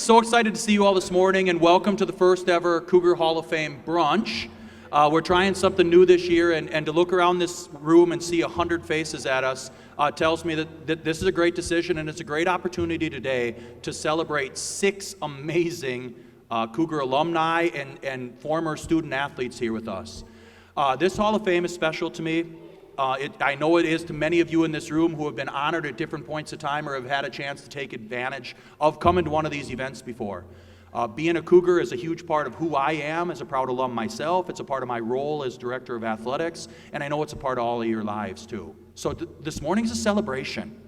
So excited to see you all this morning, and welcome to the first ever Cougar Hall of Fame Brunch. We're trying something new this year, and to look around this room and see 100 faces at us tells me that this is a great decision, and it's a great opportunity today to celebrate 6 amazing Cougar alumni and former student athletes here with us. This Hall of Fame is special to me. I know it is to many of you in this room who have been honored at different points of time or have had a chance to take advantage of coming to one of these events before. Being a Cougar is a huge part of who I am as a proud alum myself. It's a part of my role as Director of Athletics, and I know it's a part of all of your lives too. So this morning's a celebration.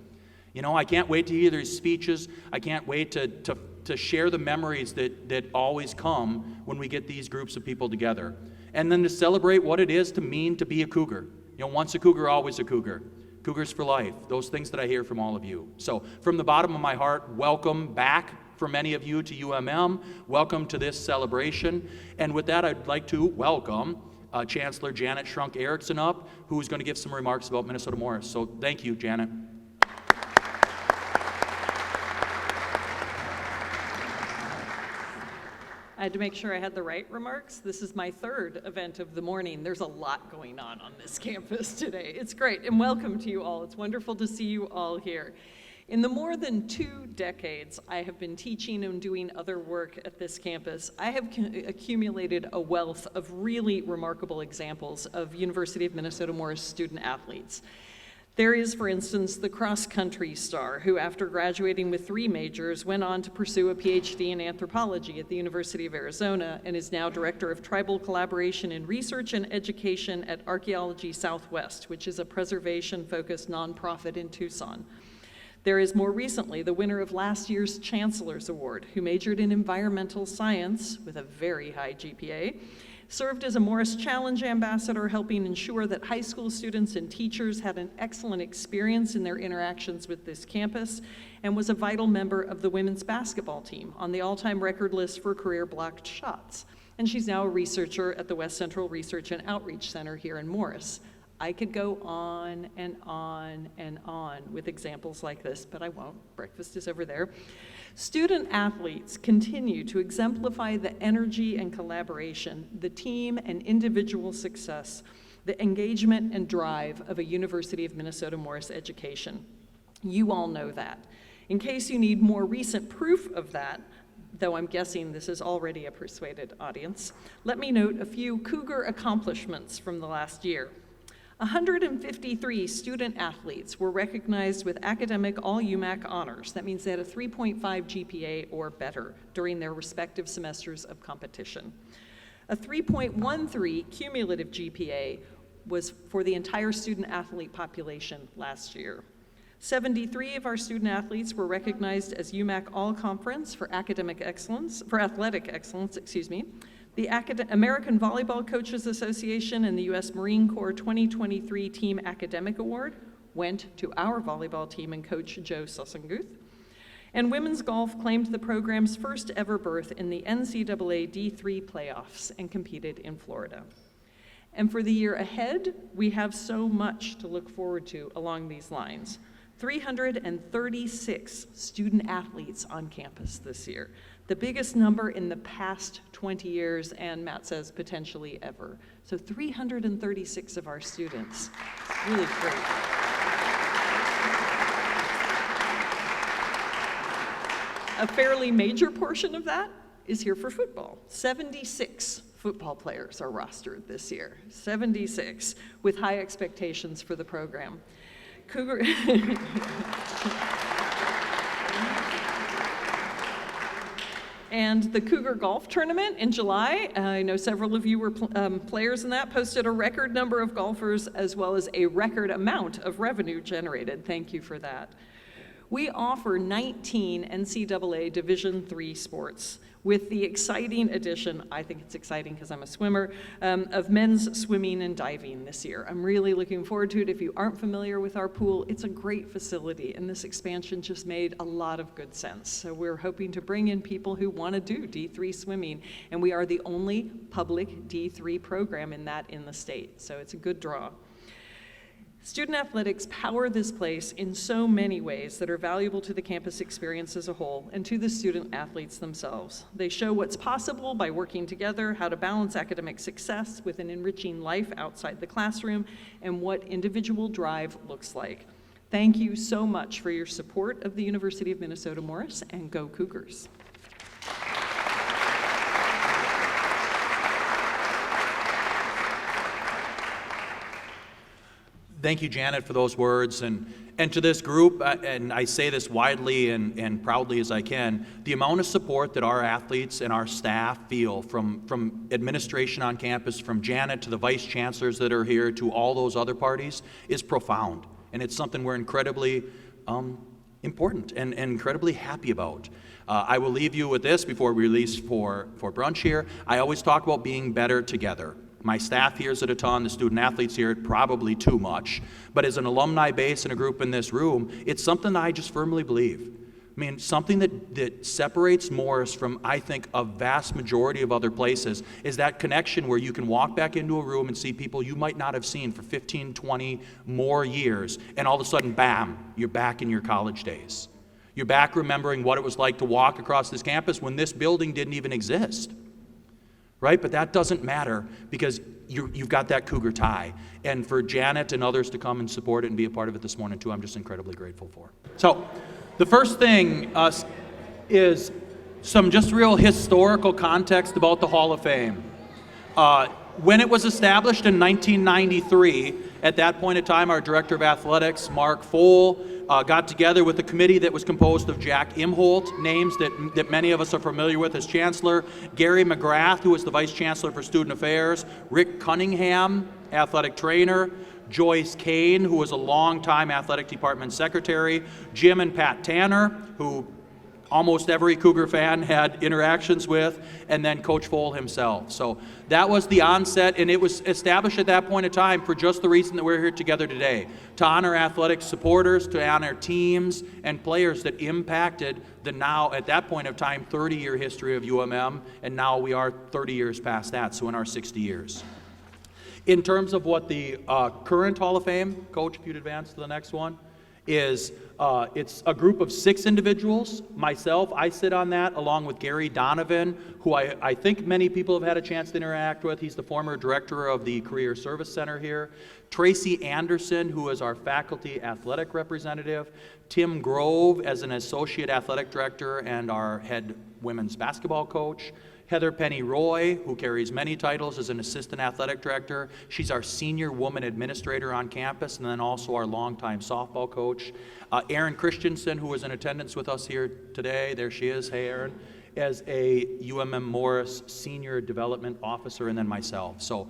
You know, I can't wait to hear these speeches. I can't wait to share the memories that always come when we get these groups of people together. And then to celebrate what it is to mean to be a Cougar. You know, once a Cougar, always a Cougar. Cougars for life, those things that I hear from all of you. So from the bottom of my heart, welcome back for many of you to UMM. Welcome to this celebration. And with that, I'd like to welcome Chancellor Janet Shrunk-Erickson up, who's going to give some remarks about Minnesota Morris. So thank you, Janet. I had to make sure I had the right remarks. This is my 3rd event of the morning. There's a lot going on this campus today. It's great, and welcome to you all. It's wonderful to see you all here. In the more than 2 decades I have been teaching and doing other work at this campus, I have accumulated a wealth of really remarkable examples of University of Minnesota Morris student athletes. There is, for instance, the cross-country star who, after graduating with 3 majors, went on to pursue a PhD in anthropology at the University of Arizona and is now Director of Tribal Collaboration in Research and Education at Archaeology Southwest, which is a preservation-focused nonprofit in Tucson. There is more recently the winner of last year's Chancellor's Award, who majored in environmental science with a very high GPA, served as a Morris Challenge ambassador, helping ensure that high school students and teachers had an excellent experience in their interactions with this campus, and was a vital member of the women's basketball team on the all-time record list for career blocked shots. And she's now a researcher at the West Central Research and Outreach Center here in Morris. I could go on and on and on with examples like this, but I won't. Breakfast is over there. Student athletes continue to exemplify the energy and collaboration, the team and individual success, the engagement and drive of a University of Minnesota Morris education. You all know that. In case you need more recent proof of that, though I'm guessing this is already a persuaded audience, let me note a few Cougar accomplishments from the last year. 153 student athletes were recognized with academic all-UMAC honors. That means they had a 3.5 GPA or better during their respective semesters of competition. A 3.13 cumulative GPA was for the entire student athlete population last year. 73 of our student athletes were recognized as UMAC All-Conference for athletic excellence, The American Volleyball Coaches Association and the U.S. Marine Corps 2023 Team Academic Award went to our volleyball team and coach Joe Sussenguth. And women's golf claimed the program's first ever berth in the NCAA D3 playoffs and competed in Florida. And for the year ahead, we have so much to look forward to along these lines. 336 student athletes on campus this year. The biggest number in the past 20 years, and Matt says potentially ever. So 336 of our students. Really great. A fairly major portion of that is here for football. 76 football players are rostered this year. 76, with high expectations for the program. Cougar. And the Cougar Golf Tournament in July, I know several of you were players in that, posted a record number of golfers as well as a record amount of revenue generated. Thank you for that. We offer 19 NCAA Division III sports with the exciting addition, I think it's exciting because I'm a swimmer, of men's swimming and diving this year. I'm really looking forward to it. If you aren't familiar with our pool, it's a great facility, and this expansion just made a lot of good sense. So we're hoping to bring in people who want to do D3 swimming, and we are the only public D3 program in the state, so it's a good draw. Student athletics power this place in so many ways that are valuable to the campus experience as a whole and to the student athletes themselves. They show what's possible by working together, how to balance academic success with an enriching life outside the classroom, and what individual drive looks like. Thank you so much for your support of the University of Minnesota Morris, and go Cougars. Thank you, Janet, for those words, and to this group, and I say this widely and proudly as I can, the amount of support that our athletes and our staff feel from administration on campus, from Janet to the vice chancellors that are here to all those other parties is profound, and it's something we're incredibly important and incredibly happy about. I will leave you with this before we release for brunch here. I always talk about being better together. My staff hears it a ton, the student athletes hear it probably too much. But as an alumni base and a group in this room, it's something that I just firmly believe. I mean, something that separates Morris from, I think, a vast majority of other places is that connection where you can walk back into a room and see people you might not have seen for 15, 20 more years, and all of a sudden, bam, you're back in your college days. You're back remembering what it was like to walk across this campus when this building didn't even exist. Right? But that doesn't matter because you've got that Cougar tie. And for Janet and others to come and support it and be a part of it this morning too, I'm just incredibly grateful for. So the first thing is some just real historical context about the Hall of Fame. When it was established in 1993, at that point in time, our director of athletics, Mark Fohl, got together with a committee that was composed of Jack Aamodt, names that many of us are familiar with as chancellor, Gary McGrath, who was the vice chancellor for student affairs, Rick Cunningham, athletic trainer, Joyce Kane, who was a longtime athletic department secretary, Jim and Pat Tanner, who almost every Cougar fan had interactions with, and then Coach Fohl himself. So that was the onset, and it was established at that point in time for just the reason that we're here together today, to honor athletic supporters, to honor teams and players that impacted the now, at that point of time, 30-year history of UMM, and now we are 30 years past that, so in our 60 years. In terms of what the current Hall of Fame, Coach, if you'd advance to the next one, is it's a group of 6 individuals. Myself, I sit on that along with Gary Donovan, who I think many people have had a chance to interact with. He's the former director of the Career Service Center here. Tracy Anderson, who is our faculty athletic representative. Tim Grove as an associate athletic director and our head women's basketball coach. Heather Penny Roy, who carries many titles as an assistant athletic director. She's our senior woman administrator on campus, and then also our longtime softball coach. Erin Christensen, who was in attendance with us here today, there she is, hey Erin, as a UMM Morris senior development officer, and then myself. So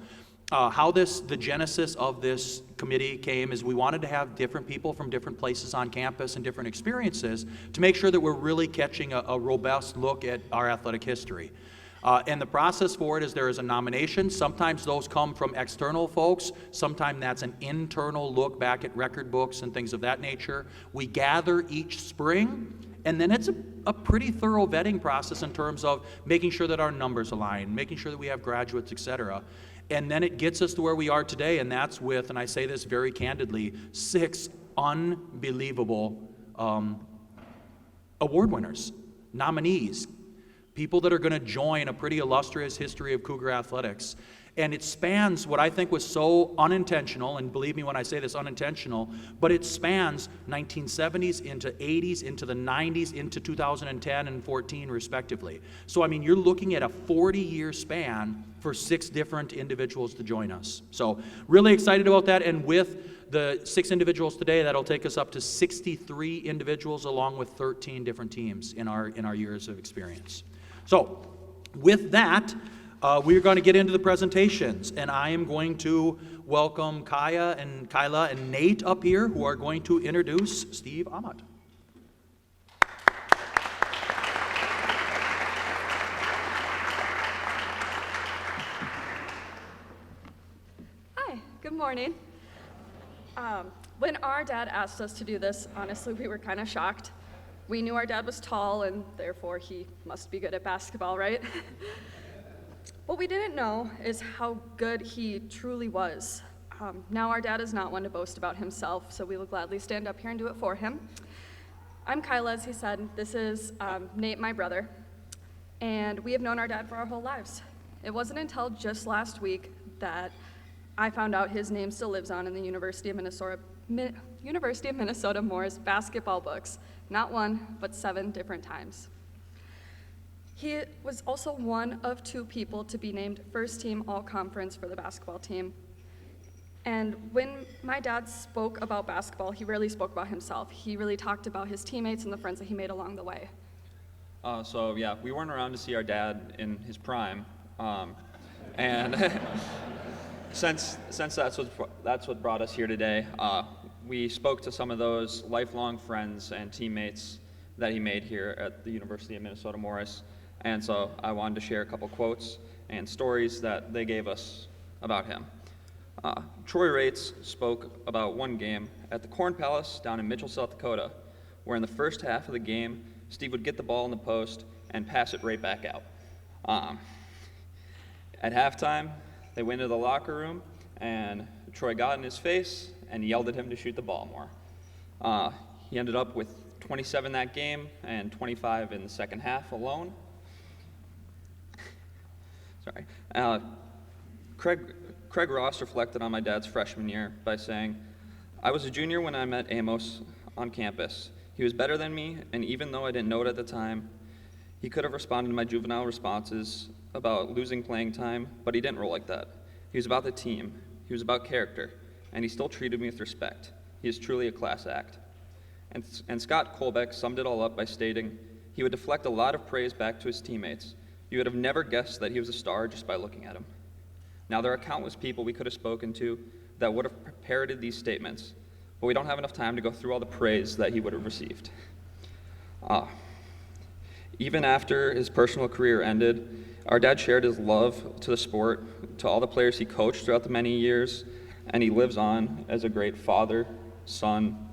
how the genesis of this committee came is we wanted to have different people from different places on campus and different experiences to make sure that we're really catching a robust look at our athletic history. And the process for it is there is a nomination. Sometimes those come from external folks. Sometimes that's an internal look back at record books and things of that nature. We gather each spring, and then it's a pretty thorough vetting process in terms of making sure that our numbers align, making sure that we have graduates, et cetera. And then it gets us to where we are today, and that's with, and I say this very candidly, 6 unbelievable award winners, nominees, people that are going to join a pretty illustrious history of Cougar athletics. And it spans what I think was so unintentional, and believe me when I say this, unintentional, but it spans 1970s into 80s, into the 90s, into 2010 and 14 respectively. So I mean, you're looking at a 40-year span for 6 different individuals to join us. So really excited about that, and with the 6 individuals today, that'll take us up to 63 individuals along with 13 different teams in our years of experience. So with that, we're going to get into the presentations, and I am going to welcome Kyla and Nate up here, who are going to introduce Steve Aamodt. Hi, good morning. When our dad asked us to do this, honestly, we were kind of shocked. We knew our dad was tall, and therefore he must be good at basketball, right? What we didn't know is how good he truly was. Now our dad is not one to boast about himself, so we will gladly stand up here and do it for him. I'm Kyla, as he said. This is Nate, my brother, and we have known our dad for our whole lives. It wasn't until just last week that I found out his name still lives on in the University of Minnesota Morris basketball books, not one, but 7 different times. He was also one of 2 people to be named first team all-conference for the basketball team. And when my dad spoke about basketball, he rarely spoke about himself. He really talked about his teammates and the friends that he made along the way. So yeah, we weren't around to see our dad in his prime, and since that's what brought us here today, we spoke to some of those lifelong friends and teammates that he made here at the University of Minnesota Morris, and so I wanted to share a couple quotes and stories that they gave us about him. Troy Rates spoke about one game at the Corn Palace down in Mitchell, South Dakota, where in the first half of the game, Steve would get the ball in the post and pass it right back out. At halftime, they went into the locker room, and Troy got in his face and yelled at him to shoot the ball more. He ended up with 27 that game and 25 in the second half alone. Sorry. Craig Ross reflected on my dad's freshman year by saying, "I was a junior when I met Aamodt on campus. He was better than me, and even though I didn't know it at the time, he could have responded to my juvenile responses about losing playing time, but he didn't roll like that. He was about the team. He was about character, and he still treated me with respect. He is truly a class act." And Scott Colbeck summed it all up by stating, "He would deflect a lot of praise back to his teammates. You would have never guessed that he was a star just by looking at him." Now, there are countless people we could have spoken to that would have parroted these statements, but we don't have enough time to go through all the praise that he would have received. Even after his personal career ended, our dad shared his love to the sport, to all the players he coached throughout the many years, and he lives on as a great father, son,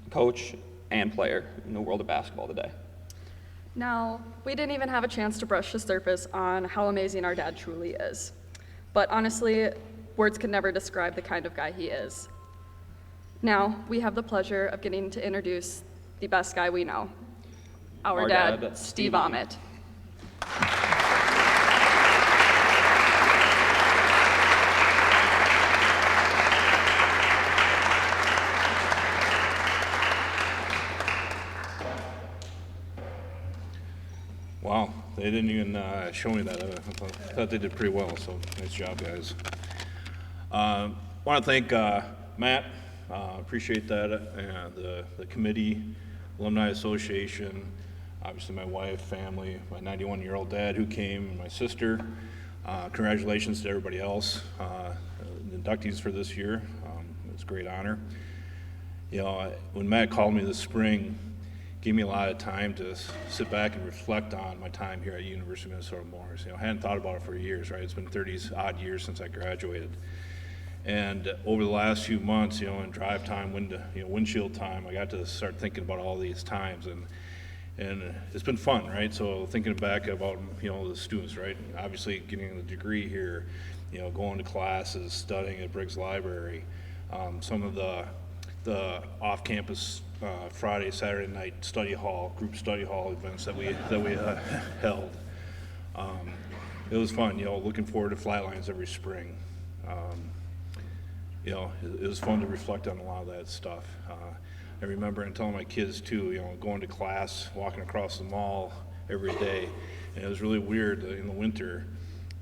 coach, and player in the world of basketball today. Now, we didn't even have a chance to brush the surface on how amazing our dad truly is. But honestly, words could never describe the kind of guy he is. Now, we have the pleasure of getting to introduce the best guy we know, our dad, Steve Aamodt. Wow, they didn't even show me that. I thought they did pretty well, so nice job, guys. Want to thank Matt, appreciate that, and the committee, Alumni Association, obviously my wife, family, my 91-year-old dad who came, and my sister. Congratulations to everybody else, the inductees for this year. It's a great honor. You know, when Matt called me this spring, gave me a lot of time to sit back and reflect on my time here at University of Minnesota Morris. You know, I hadn't thought about it for years, right? It's been 30-odd years since I graduated. And over the last few months, you know, in drive time, windshield time, I got to start thinking about all these times, and it's been fun, right? So thinking back about, you know, the students, right? Obviously getting the degree here, you know, going to classes, studying at Briggs Library, some of the off-campus Friday, Saturday night group study hall events that we held. It was fun, you know, looking forward to Flatlines every spring. You know, it was fun to reflect on a lot of that stuff. I remember and telling my kids too, you know, going to class, walking across the mall every day, and it was really weird in the winter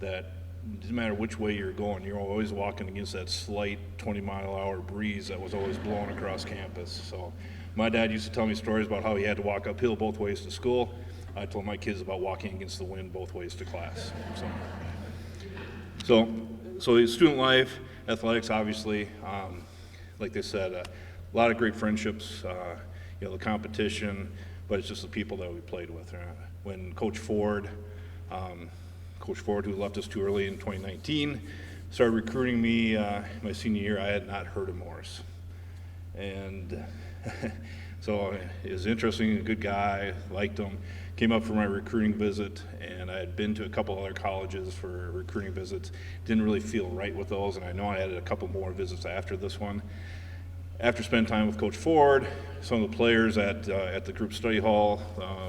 that it didn't matter which way you're going, you're always walking against that slight 20-mile-an-hour breeze that was always blowing across campus. So my dad used to tell me stories about how he had to walk uphill both ways to school. I told my kids about walking against the wind both ways to class. So the student life, athletics, obviously, like they said, a lot of great friendships, you know, the competition, but it's just the people that we played with. When Coach Ford, who left us too early in 2019, started recruiting me my senior year, I had not heard of Morris. And so it was interesting, a good guy, liked him. came up for my recruiting visit, and I had been to a couple other colleges for recruiting visits. Didn't really feel right with those, and I know I had a couple more visits after this one. After spending time with Coach Ford, some of the players at the group study hall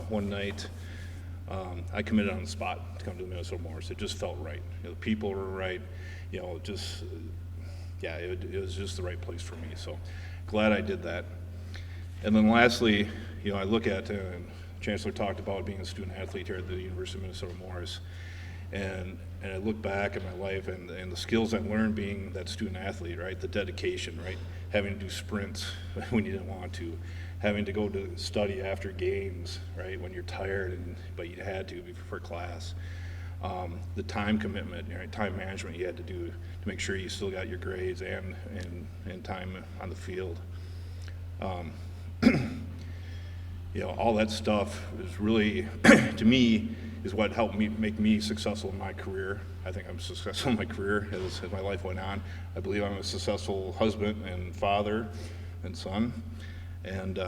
one night, I committed on the spot to come to the Minnesota Morris. It just felt right. The people were right. It was just the right place for me. So glad I did that. And then lastly, I look at, Chancellor talked about being a student athlete here at the University of Minnesota Morris. And I look back at my life and the skills I've learned being that student athlete, right? The dedication, right? Having to do sprints when you didn't want to, having to go to study after games, right? When you're tired, but you had to for class. The time commitment, right? Time management you had to do to make sure you still got your grades and time on the field. All that stuff is really, to me, is what helped make me successful in my career. I think I'm successful in my career as my life went on. I believe I'm a successful husband and father and son. And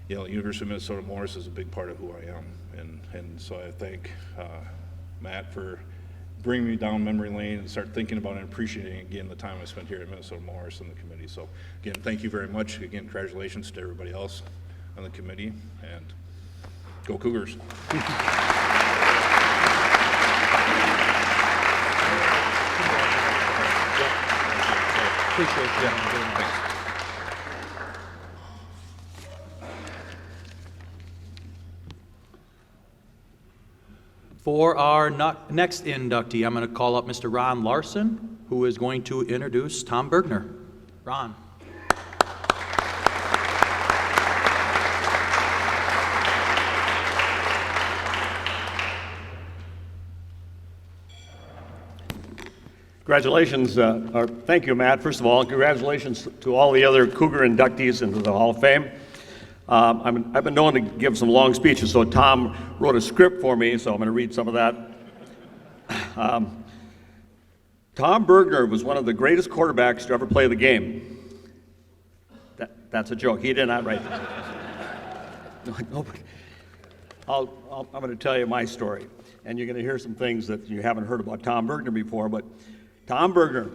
University of Minnesota Morris is a big part of who I am. And so I thank Matt for bringing me down memory lane and start thinking about and appreciating again the time I spent here at Minnesota Morris and the committee. So again, thank you very much. Again, congratulations to everybody else on the committee, and go Cougars. Appreciate you. For our next inductee, I'm going to call up Mr. Ron Larson, who is going to introduce Tom Bergner. Ron. Congratulations, or thank you, Matt. First of all, congratulations to all the other Cougar inductees into the Hall of Fame. I've been known to give some long speeches, so Tom wrote a script for me, so I'm going to read some of that. Tom Bergner was one of the greatest quarterbacks to ever play the game. That's a joke. He did not write that. No, I'm going to tell you my story, and you're going to hear some things that you haven't heard about Tom Bergner before, but Tom Bergner,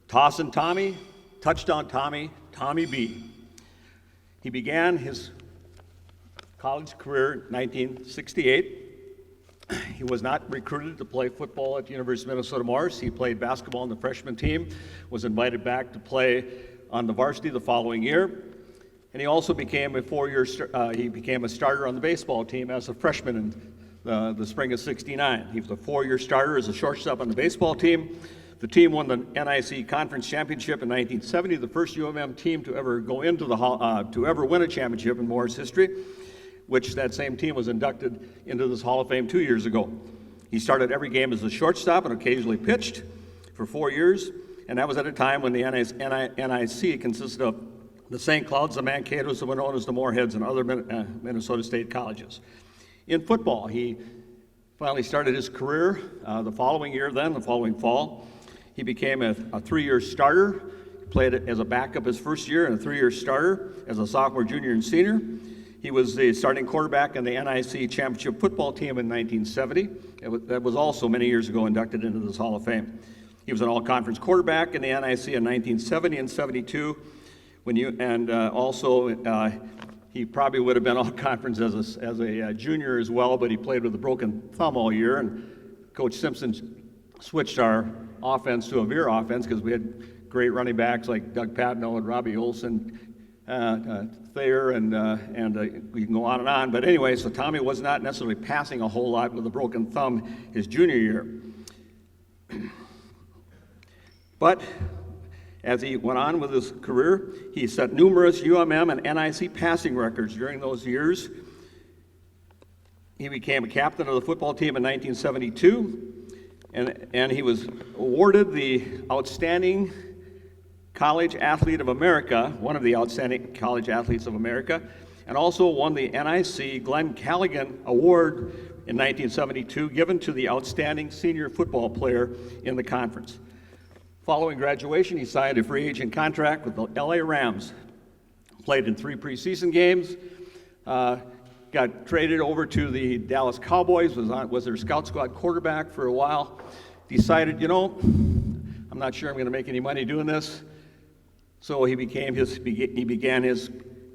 Tossin' Tommy, Touchdown Tommy, Tommy B. He began his college career in 1968. He was not recruited to play football at the University of Minnesota Morris. He played basketball on the freshman team, was invited back to play on the varsity the following year, and he also became a starter on the baseball team as a freshman in the spring of '69. He was a 4-year starter as a shortstop on the baseball team. The team won the NIC Conference Championship in 1970, the first UMM team to ever go into to ever win a championship in Morris history, which that same team was inducted into this Hall of Fame 2 years ago. He started every game as a shortstop and occasionally pitched for 4 years, and that was at a time when the NIC consisted of the St. Clouds, the Mankato's, that were known as the Moorheads, and other Minnesota State colleges. In football, he finally started his career the following fall. He became a 3-year starter. He played as a backup his first year and a 3-year starter as a sophomore, junior, and senior. He was the starting quarterback in the NIC championship football team in 1970. That was also many years ago inducted into this Hall of Fame. He was an all-conference quarterback in the NIC in 1970 and 72. He probably would have been all-conference as a junior as well, but he played with a broken thumb all year, and Coach Simpson switched our offense to a veer offense because we had great running backs like Doug Patno and Robbie Olson, Thayer, and we can go on and on. But anyway, so Tommy was not necessarily passing a whole lot with a broken thumb his junior year. But as he went on with his career, he set numerous UMM and NIC passing records during those years. He became a captain of the football team in 1972, and he was awarded the Outstanding College Athlete of America, one of the Outstanding College Athletes of America, and also won the NIC Glenn Callaghan Award in 1972, given to the outstanding senior football player in the conference. Following graduation, he signed a free agent contract with the LA Rams, played in 3 preseason games, got got traded over to the Dallas Cowboys, was their scout squad quarterback for a while. Decided, I'm not sure I'm going to make any money doing this. So he began his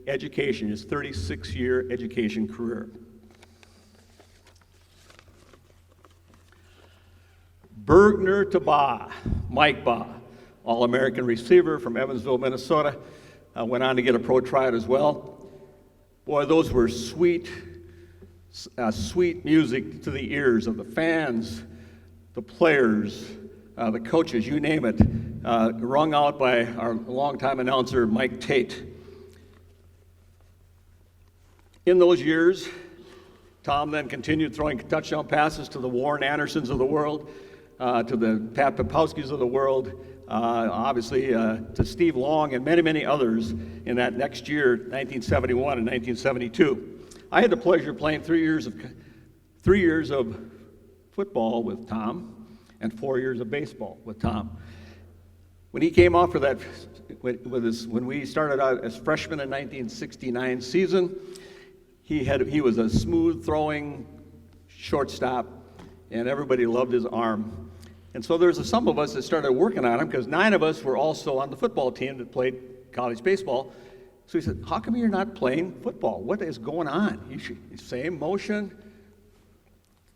education, his 36-year education career. Bergner to Mike Baugh, All-American receiver from Evansville, Minnesota, went on to get a pro tryout as well. Boy, those were sweet music to the ears of the fans, the players, the coaches, you name it, rung out by our longtime announcer, Mike Tate. In those years, Tom then continued throwing touchdown passes to the Warren Andersons of the world, to the Pat Popowskis of the world, obviously to Steve Long and many, many others in that next year, 1971 and 1972. I had the pleasure of playing 3 years of football with Tom and 4 years of baseball with Tom. When he came off for that, when we started out as freshmen in 1969 season, he was a smooth throwing shortstop, and everybody loved his arm. And so there's some of us that started working on him, because 9 of us were also on the football team that played college baseball. So he said, how come you're not playing football? What is going on? Same motion,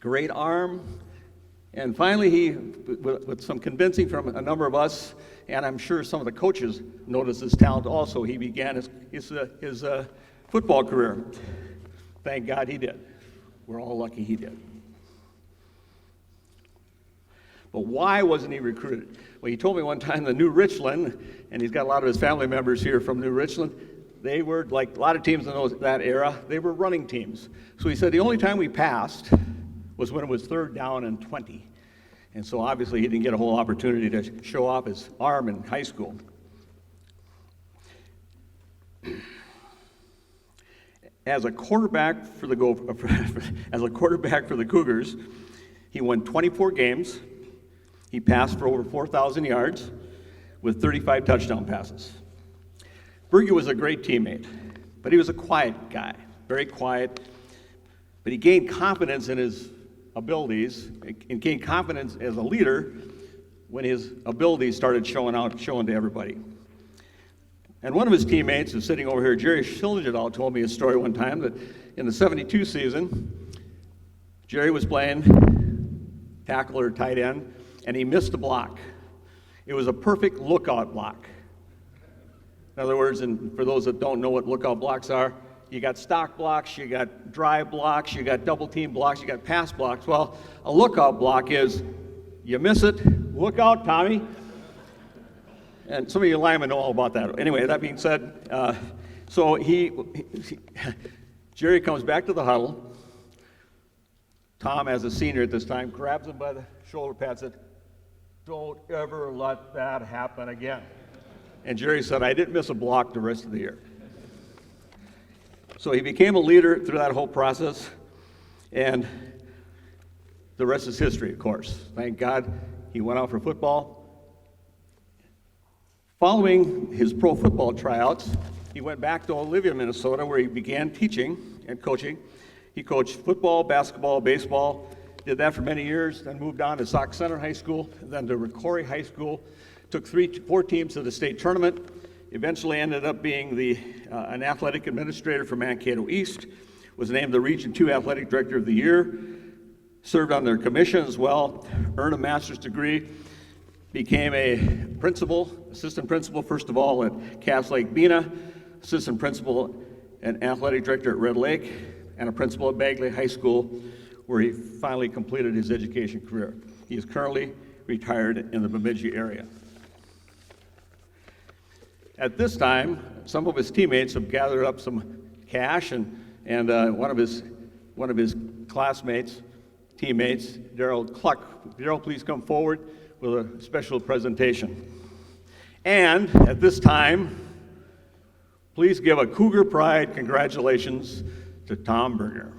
great arm. And finally, he, with some convincing from a number of us, and I'm sure some of the coaches noticed his talent also, he began his football career. Thank God he did. We're all lucky he did. But why wasn't he recruited? Well, he told me one time the New Richland, and he's got a lot of his family members here from New Richland, they were, like a lot of teams in that era, they were running teams. So he said the only time we passed was when it was 3rd down and 20. And so obviously he didn't get a whole opportunity to show off his arm in high school. As a quarterback for the Cougars, he won 24 games. He passed for over 4,000 yards with 35 touchdown passes. Berge was a great teammate, but he was a quiet guy, very quiet. But he gained confidence in his abilities and gained confidence as a leader when his abilities started showing to everybody. And one of his teammates is sitting over here, Jerry Schilgendahl, told me a story one time that in the 72 season, Jerry was playing tackle or tight end, and he missed a block. It was a perfect lookout block. In other words, and for those that don't know what lookout blocks are, you got stock blocks, you got drive blocks, you got double team blocks, you got pass blocks. Well, a lookout block is, you miss it, look out, Tommy. And some of you linemen know all about that. Anyway, that being said, so Jerry comes back to the huddle. Tom, as a senior at this time, grabs him by the shoulder pad, said, "Don't ever let that happen again." And Jerry said, "I didn't miss a block the rest of the year." So he became a leader through that whole process, and the rest is history, of course. Thank God he went out for football. Following his pro football tryouts, he went back to Olivia, Minnesota, where he began teaching and coaching. He coached football, basketball, baseball, did that for many years, then moved on to Sauk Center High School, then to Ricori High School, took 4 teams to the state tournament, eventually ended up being an athletic administrator for Mankato East, was named the Region 2 Athletic Director of the Year, served on their commission as well, earned a master's degree, became a assistant principal, first of all, at Cass Lake Bena, assistant principal and athletic director at Red Lake, and a principal at Bagley High School, where he finally completed his education career. He is currently retired in the Bemidji area. At this time, some of his teammates have gathered up some cash, and one of his classmates, teammates, Daryl Cluck. Daryl, please come forward with a special presentation. And at this time, please give a Cougar Pride congratulations to Tom Bergner.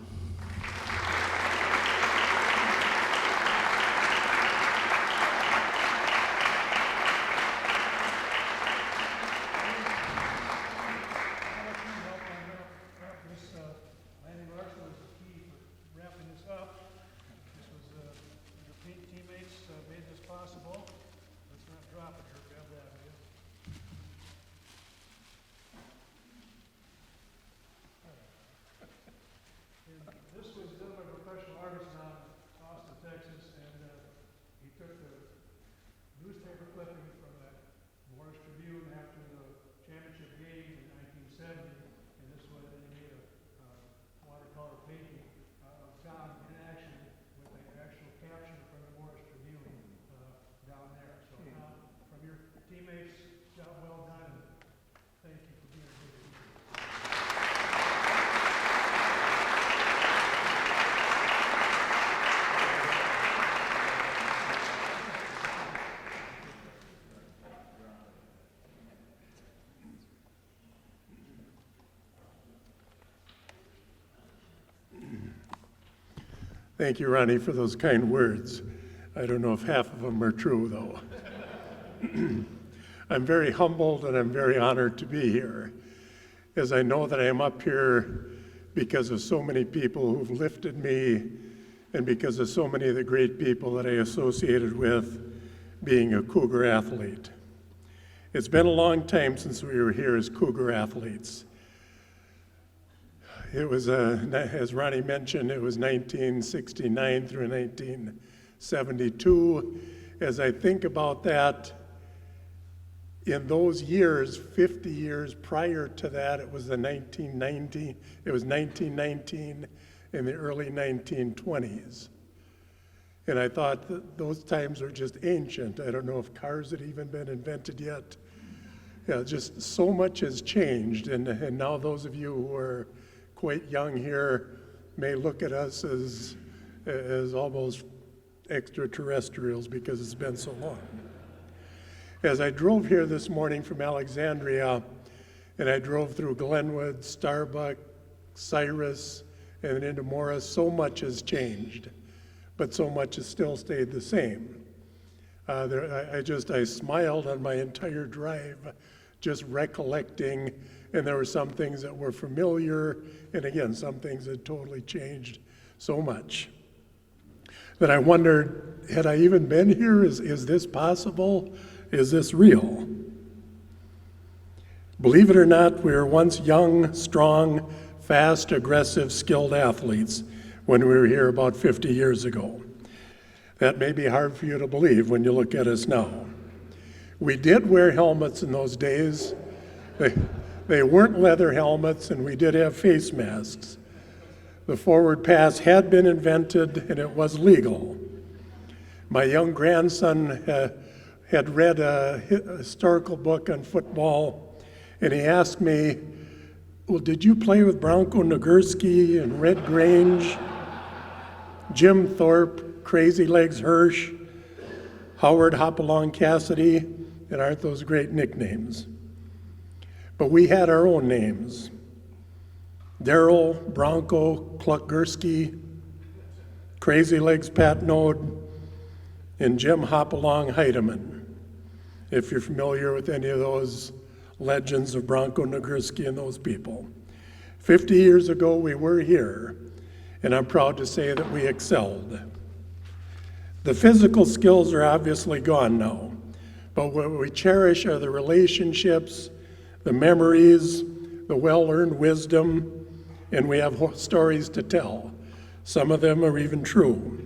This was done by a professional artist in Austin, Texas, and he took the newspaper clippings from the Morris Tribune after the championship game in 1970, and this was, he made a watercolor painting of Tom in action with an actual caption from the Morris Tribune down there. So Tom, from your teammates, job well done, and thank you for being a good teacher. Thank you, Ronnie, for those kind words. I don't know if half of them are true, though. I'm very humbled and I'm very honored to be here, as I know that I am up here because of so many people who've lifted me and because of so many of the great people that I associated with being a Cougar athlete. It's been a long time since we were here as Cougar athletes. It was, as Ronnie mentioned, it was 1969 through 1972. As I think about that, in those years, 50 years prior to that, it was 1919 in the early 1920s. And I thought that those times were just ancient. I don't know if cars had even been invented yet. Yeah, just so much has changed. And now those of you who are quite young here may look at us as almost extraterrestrials because it's been so long. As I drove here this morning from Alexandria, and I drove through Glenwood, Starbuck, Cyrus, and into Morris, so much has changed, but so much has still stayed the same. I smiled on my entire drive, just recollecting, and there were some things that were familiar, and again, some things had totally changed so much that I wondered, had I even been here? Is this possible? Is this real? Believe it or not, we were once young, strong, fast, aggressive, skilled athletes when we were here about 50 years ago. That may be hard for you to believe when you look at us now. We did wear helmets in those days. They weren't leather helmets, and we did have face masks. The forward pass had been invented, and it was legal. My young grandson had read a historical book on football, and he asked me, well, did you play with Bronco Nagurski and Red Grange, Jim Thorpe, Crazy Legs Hirsch, Howard Hopalong Cassidy, and aren't those great nicknames? But we had our own names. Darrell, Bronco, Kluck-Gursky, Crazy Legs Patnode, and Jim Hopalong Heidemann, if you're familiar with any of those legends of Bronco Nagurski and those people. 50 years ago, we were here, and I'm proud to say that we excelled. The physical skills are obviously gone now, but what we cherish are the relationships, the memories, the well-earned wisdom, and we have stories to tell. Some of them are even true.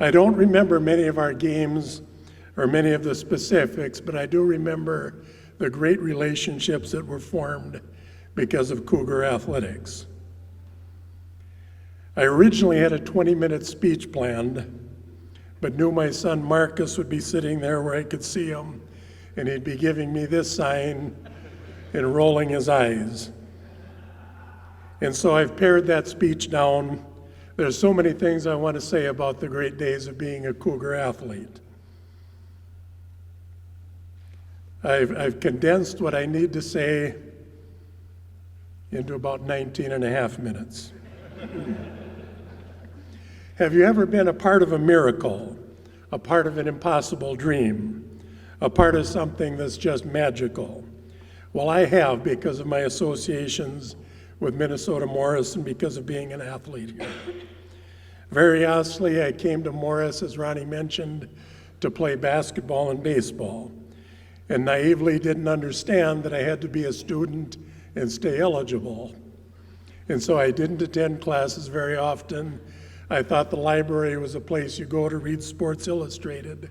I don't remember many of our games or many of the specifics, but I do remember the great relationships that were formed because of Cougar athletics. I originally had a 20-minute speech planned, but knew my son Marcus would be sitting there where I could see him, and he'd be giving me this sign and rolling his eyes. And so I've pared that speech down. There's so many things I want to say about the great days of being a Cougar athlete. I've condensed what I need to say into about 19 and a half minutes. Have you ever been a part of a miracle, a part of an impossible dream, a part of something that's just magical? Well, I have, because of my associations with Minnesota Morris and because of being an athlete here. Very honestly, I came to Morris, as Ronnie mentioned, to play basketball and baseball, and naively didn't understand that I had to be a student and stay eligible. And so I didn't attend classes very often. I thought the library was a place you go to read Sports Illustrated.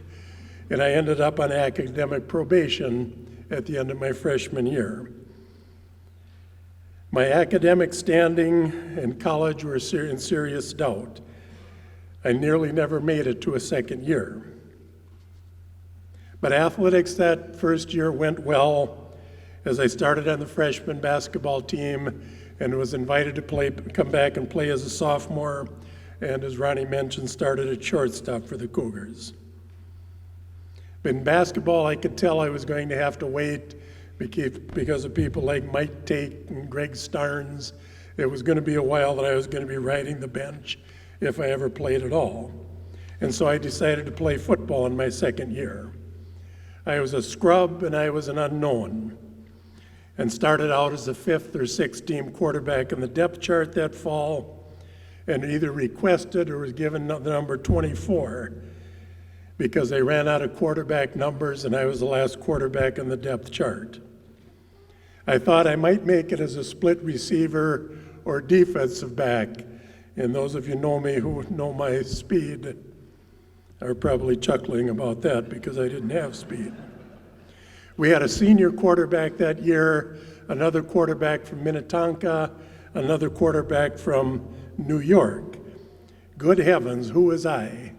And I ended up on academic probation at the end of my freshman year. My academic standing in college were in serious doubt. I nearly never made it to a second year. But athletics that first year went well as I started on the freshman basketball team and was invited to come back and play as a sophomore, and as Ronnie mentioned, started at shortstop for the Cougars. In basketball, I could tell I was going to have to wait because of people like Mike Tate and Greg Starnes. It was going to be a while that I was going to be riding the bench if I ever played at all. And so I decided to play football in my second year. I was a scrub and I was an unknown, and started out as a 5th or 6th team quarterback in the depth chart that fall, and either requested or was given the number 24 because they ran out of quarterback numbers and I was the last quarterback in the depth chart. I thought I might make it as a split receiver or defensive back, and those of you know me who know my speed are probably chuckling about that because I didn't have speed. We had a senior quarterback that year, another quarterback from Minnetonka, another quarterback from New York. Good heavens, who was I?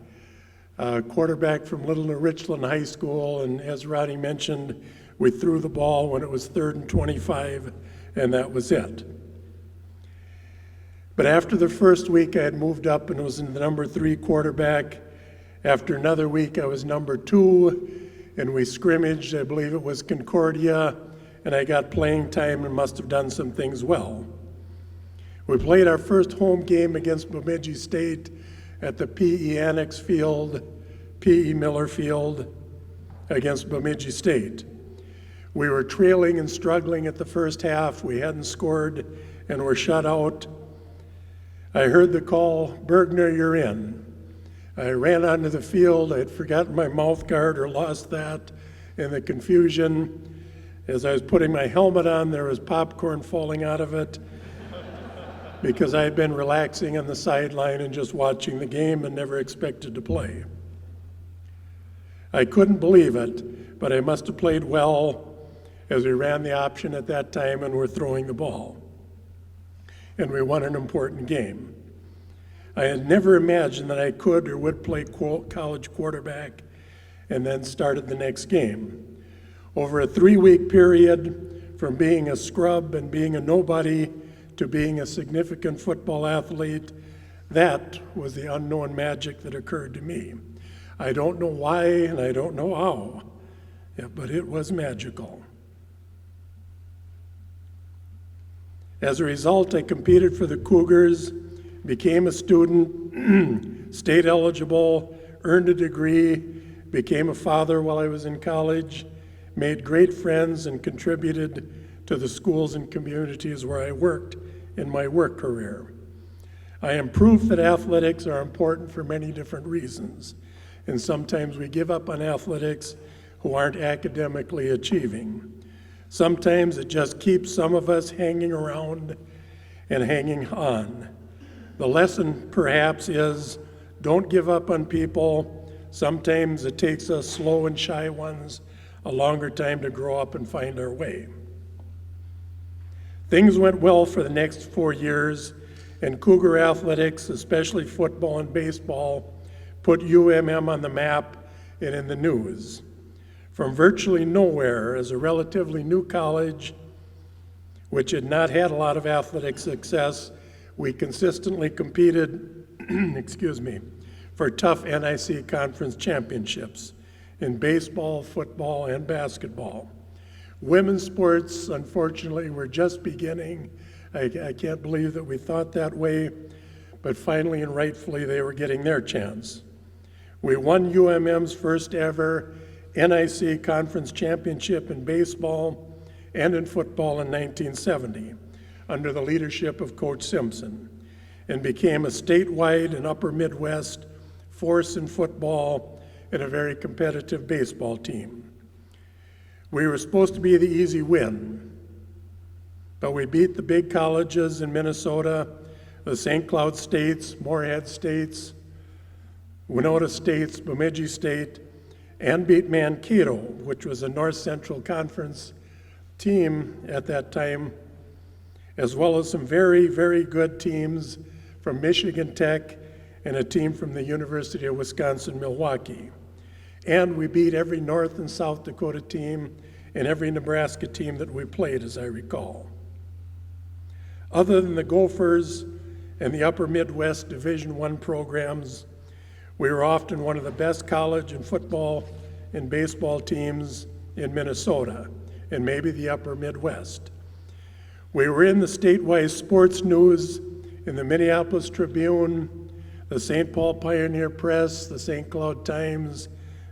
A quarterback from Little Richland High School, and as Roddy mentioned, we threw the ball when it was 3rd and 25, and that was it. But after the first week, I had moved up and was in the number 3 quarterback. After another week, I was number 2, and we scrimmaged, I believe it was Concordia, and I got playing time and must have done some things well. We played our first home game against Bemidji State at the P.E. Annex Field, P.E. Miller Field, against Bemidji State. We were trailing and struggling at the first half. We hadn't scored and were shut out. I heard the call, "Bergner, you're in." I ran onto the field. I had forgotten my mouth guard or lost that in the confusion. As I was putting my helmet on, there was popcorn falling out of it because I had been relaxing on the sideline and just watching the game and never expected to play. I couldn't believe it, but I must have played well as we ran the option at that time and were throwing the ball. And we won an important game. I had never imagined that I could or would play college quarterback, and then started the next game. Over a 3-week period, from being a scrub and being a nobody to being a significant football athlete, that was the unknown magic that occurred to me. I don't know why and I don't know how, but it was magical. As a result, I competed for the Cougars, became a student, stayed eligible, earned a degree, became a father while I was in college, made great friends, and contributed to the schools and communities where I worked in my work career. I am proof that athletics are important for many different reasons, and sometimes we give up on athletics who aren't academically achieving. Sometimes it just keeps some of us hanging around and hanging on. The lesson, perhaps, is don't give up on people. Sometimes it takes us slow and shy ones a longer time to grow up and find our way. Things went well for the next 4 years, and Cougar athletics, especially football and baseball, put UMM on the map and in the news. From virtually nowhere, as a relatively new college, which had not had a lot of athletic success, we consistently competed, for tough NIC conference championships in baseball, football, and basketball. Women's sports, unfortunately, were just beginning. I can't believe that we thought that way, but finally and rightfully they were getting their chance. We won UMM's first ever NIC conference championship in baseball and in football in 1970 under the leadership of Coach Simpson, and became a statewide and upper Midwest force in football and a very competitive baseball team. We were supposed to be the easy win, But we beat the big colleges in Minnesota, the St. Cloud States, Moorhead States, Winona States, Bemidji State, and beat Mankato, which was a North Central Conference team at that time, as well as some very, very good teams from Michigan Tech and a team from the University of Wisconsin-Milwaukee. And we beat every North and South Dakota team and every Nebraska team that we played, as I recall. Other than the Gophers and the Upper Midwest Division I programs, we were often one of the best college and football and baseball teams in Minnesota and maybe the Upper Midwest. We were in the statewide sports news in the Minneapolis Tribune, the St. Paul Pioneer Press, the St. Cloud Times,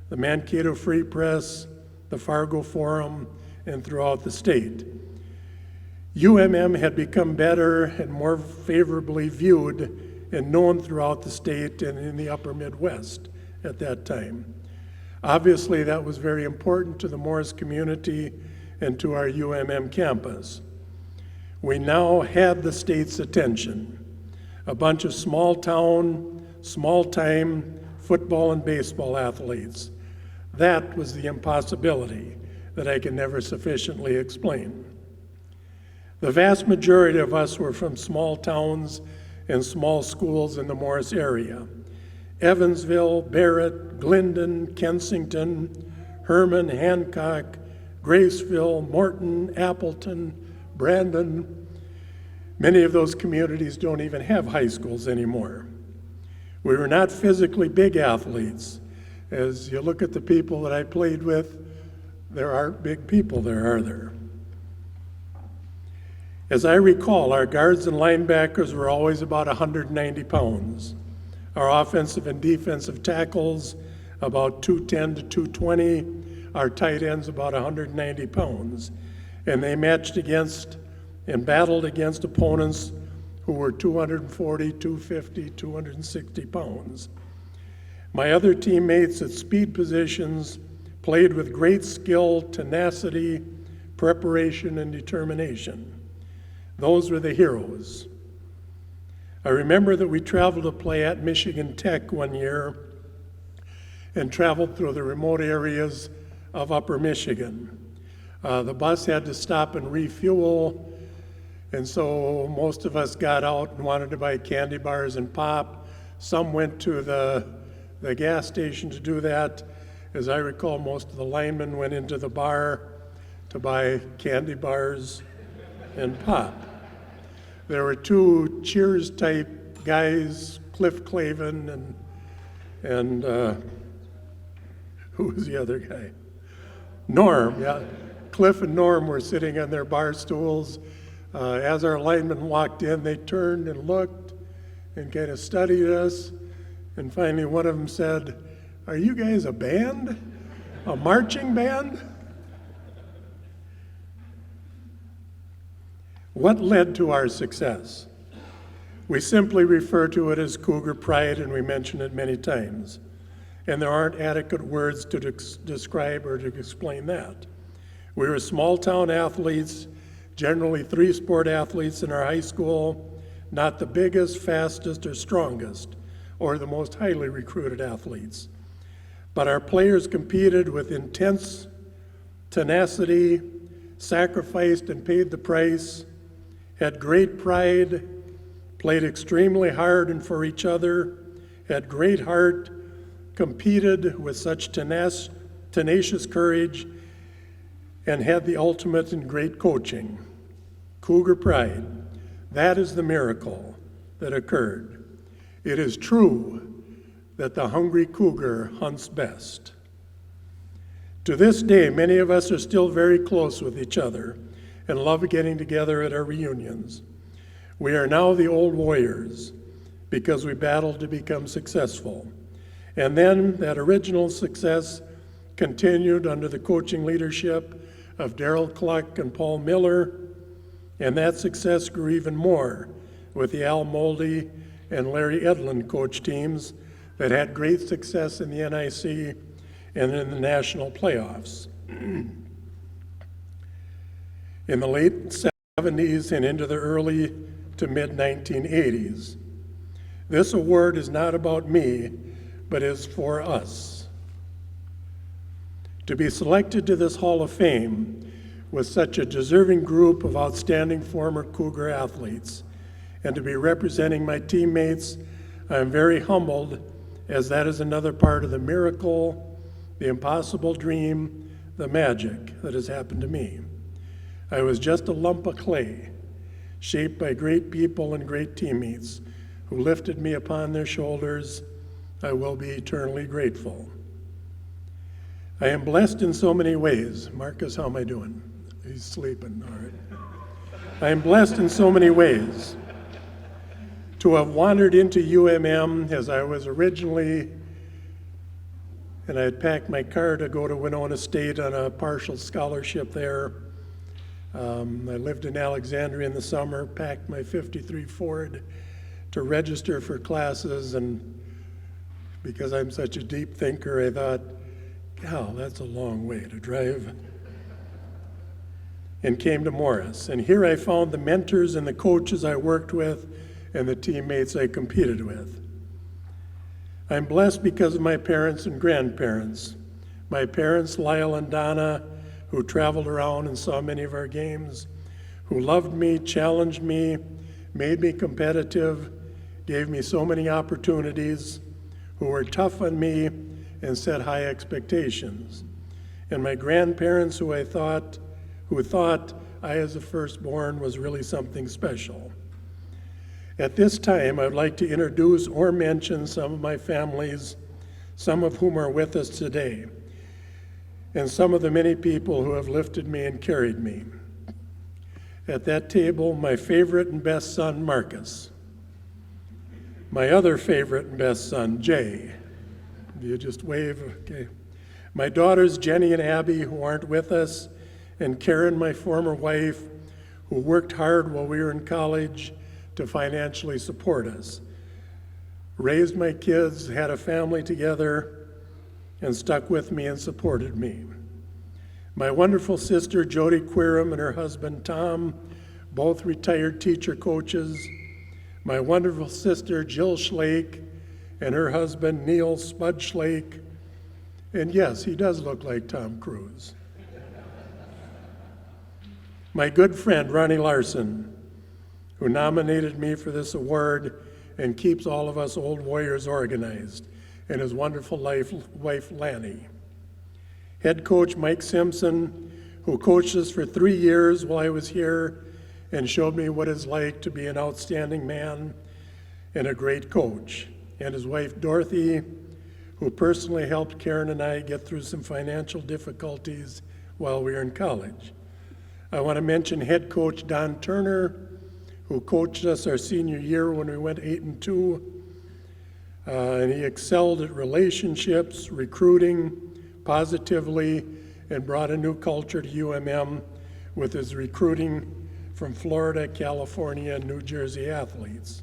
the Mankato Free Press, the Fargo Forum, and throughout the state. UMM had become better and more favorably viewed and known throughout the state and in the upper Midwest at that time. Obviously, that was very important to the Morris community and to our UMM campus. We now had the state's attention. A bunch of small-town, small-time football and baseball athletes. That was the impossibility that I can never sufficiently explain. The vast majority of us were from small towns and small schools in the Morris area. Evansville, Barrett, Glendon, Kensington, Herman, Hancock, Graceville, Morton, Appleton, Brandon. Many of those communities don't even have high schools anymore. We were not physically big athletes. As you look at the people that I played with, there aren't big people there, are there? As I recall, our guards and linebackers were always about 190 pounds. Our offensive and defensive tackles, about 210 to 220. Our tight ends, about 190 pounds. And they matched against and battled against opponents who were 240, 250, 260 pounds. My other teammates at speed positions played with great skill, tenacity, preparation, and determination. Those were the heroes. I remember that we traveled to play at Michigan Tech one year and traveled through the remote areas of Upper Michigan. The bus had to stop and refuel, and so most of us got out and wanted to buy candy bars and pop. Some went to the gas station to do that. As I recall, most of the linemen went into the bar to buy candy bars and pop. There were two Cheers-type guys, Cliff Clavin and who was the other guy? Norm, yeah. Cliff and Norm were sitting on their bar stools. As our linemen walked in, they turned and looked and kind of studied us. And finally, one of them said, "Are you guys a band? A marching band?" What led to our success? We simply refer to it as Cougar pride, and we mention it many times. And there aren't adequate words to describe or to explain that. We were small-town athletes, generally three-sport athletes in our high school, not the biggest, fastest, or strongest, or the most highly recruited athletes. But our players competed with intense tenacity, sacrificed and paid the price, had great pride, played extremely hard and for each other, had great heart, competed with such tenacious courage, and had the ultimate in great coaching. Cougar pride, that is the miracle that occurred. It is true that the hungry cougar hunts best. To this day, many of us are still very close with each other and love getting together at our reunions. We are now the old warriors because we battled to become successful. And then that original success continued under the coaching leadership of Darrell Cluck and Paul Miller, and that success grew even more with the Al Moldy and Larry Edlin coach teams that had great success in the NIC and in the national playoffs. In the late '70s and into the early to mid 1980s. This award is not about me, but is for us. To be selected to this Hall of Fame with such a deserving group of outstanding former Cougar athletes, and to be representing my teammates, I am very humbled, as that is another part of the miracle, the impossible dream, the magic that has happened to me. I was just a lump of clay, shaped by great people and great teammates who lifted me upon their shoulders. I will be eternally grateful. I am blessed in so many ways. Marcus, how am I doing? He's sleeping, all right. I am blessed in so many ways to have wandered into UMM as I was originally, and I had packed my car to go to Winona State on a partial scholarship there. I lived in Alexandria in the summer, packed my 53 Ford to register for classes, and because I'm such a deep thinker, I thought, "Gal, that's a long way to drive," and came to Morris. And here I found the mentors and the coaches I worked with and the teammates I competed with. I'm blessed because of my parents and grandparents. My parents, Lyle and Donna, who traveled around and saw many of our games, who loved me, challenged me, made me competitive, gave me so many opportunities, who were tough on me and set high expectations. And my grandparents, who thought I, as a firstborn, was really something special. At this time, I would like to introduce or mention some of my families, some of whom are with us today, and some of the many people who have lifted me and carried me. At that table, my favorite and best son, Marcus. My other favorite and best son, Jay. You just wave, okay. My daughters, Jenny and Abby, who aren't with us, and Karen, my former wife, who worked hard while we were in college to financially support us, raised my kids, had a family together, and stuck with me and supported me. My wonderful sister, Jody Quirum, and her husband, Tom, both retired teacher coaches. My wonderful sister, Jill Schlake, and her husband, Neil Spud Schlake. And yes, he does look like Tom Cruise. My good friend, Ronnie Larson, who nominated me for this award and keeps all of us old warriors organized, and his wonderful wife, Lanny. Head coach Mike Simpson, who coached us for 3 years while I was here and showed me what it's like to be an outstanding man and a great coach. And his wife, Dorothy, who personally helped Karen and I get through some financial difficulties while we were in college. I want to mention head coach Don Turner, who coached us our senior year when we went 8-2. And he excelled at relationships, recruiting positively, and brought a new culture to UMM with his recruiting from Florida, California, and New Jersey athletes.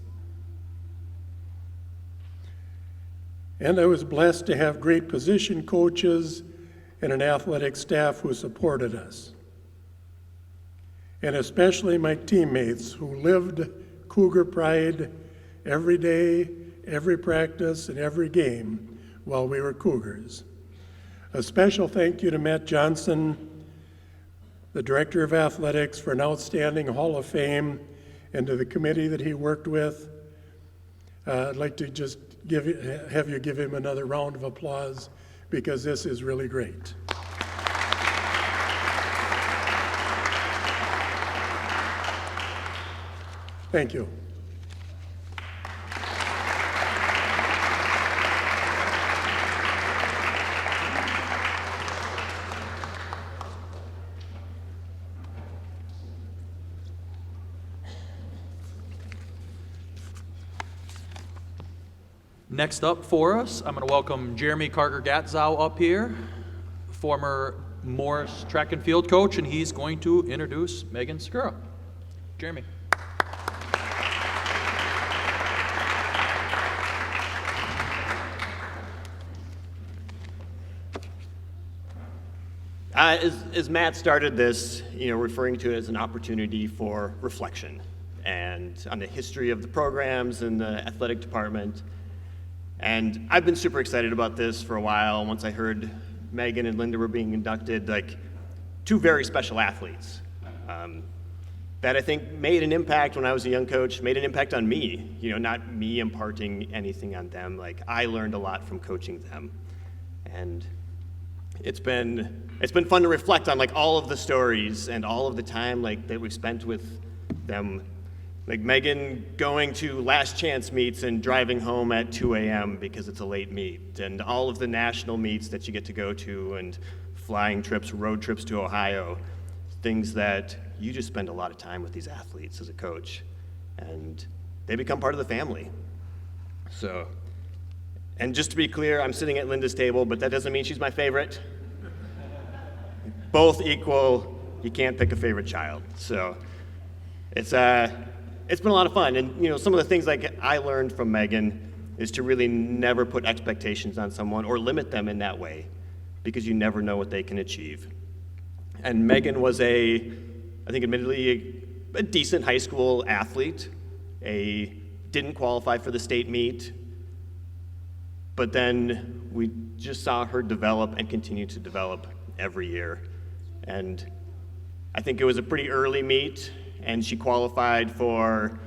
And I was blessed to have great position coaches and an athletic staff who supported us. And especially my teammates who lived Cougar pride every day, every practice, and every game while we were Cougars. A special thank you to Matt Johnson, the Director of Athletics, for an outstanding Hall of Fame, and to the committee that he worked with. I'd like to just have you give him another round of applause, because this is really great. Thank you. Next up for us, I'm going to welcome Jeremy Carger-Gatzow up here, former Morris track and field coach, and he's going to introduce Megan Segura. Jeremy. As Matt started this, referring to it as an opportunity for reflection and on the history of the programs and the athletic department. And I've been super excited about this for a while. Once I heard Megan and Linda were being inducted, like two very special athletes that I think made an impact when I was a young coach, made an impact on me, not me imparting anything on them. Like I learned a lot from coaching them. And it's been fun to reflect on like all of the stories and all of the time like that we've spent with them. Like Megan going to last chance meets and driving home at 2 a.m. because it's a late meet, and all of the national meets that you get to go to, and flying trips, road trips to Ohio, things that you just spend a lot of time with these athletes as a coach, and they become part of the family. So, and just to be clear, I'm sitting at Linda's table, but that doesn't mean she's my favorite. Both equal, you can't pick a favorite child. So it's been a lot of fun. And some of the things like I learned from Megan is to really never put expectations on someone or limit them in that way, because you never know what they can achieve. And Megan was I think admittedly, a decent high school athlete, didn't qualify for the state meet, but then we just saw her develop and continue to develop every year. And I think it was a pretty early meet, and she qualified for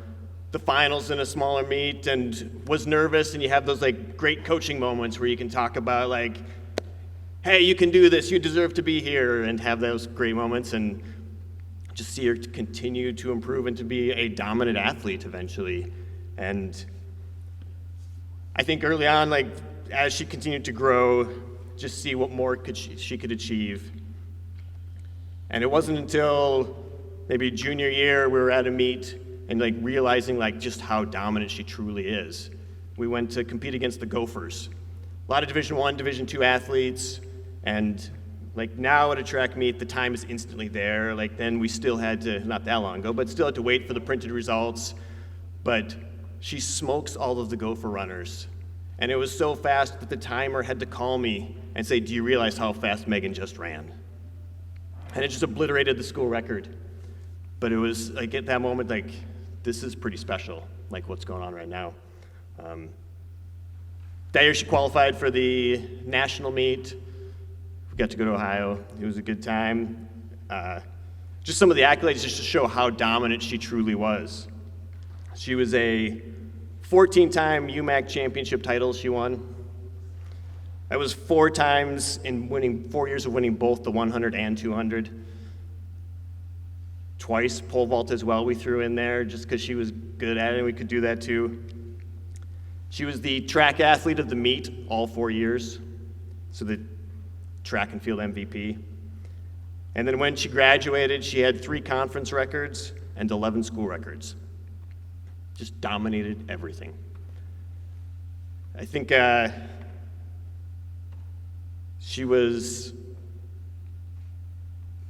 the finals in a smaller meet and was nervous, and you have those like great coaching moments where you can talk about like, hey, you can do this, you deserve to be here, and have those great moments, and just see her continue to improve and to be a dominant athlete eventually. And I think early on, like as she continued to grow, just see what more she could achieve. And it wasn't until maybe junior year we were at a meet and like realizing like just how dominant she truly is. We went to compete against the Gophers. A lot of Division I, Division II athletes, and like now at a track meet, the time is instantly there. Like then we still had to, not that long ago, but still had to wait for the printed results. But she smokes all of the Gopher runners. And it was so fast that the timer had to call me and say, do you realize how fast Megan just ran? And it just obliterated the school record. But it was like at that moment, like, this is pretty special, like what's going on right now. That year she qualified for the national meet. We got to go to Ohio. It was a good time. Just some of the accolades just to show how dominant she truly was. She was a 14-time UMAC championship title she won. That was 4 times in winning, 4 years of winning both the 100 and 200. Twice pole vault as well we threw in there just because she was good at it and we could do that too. She was the track athlete of the meet all 4 years, so the track and field MVP. And then when she graduated, she had 3 conference records and 11 school records. Just dominated everything. I think she was,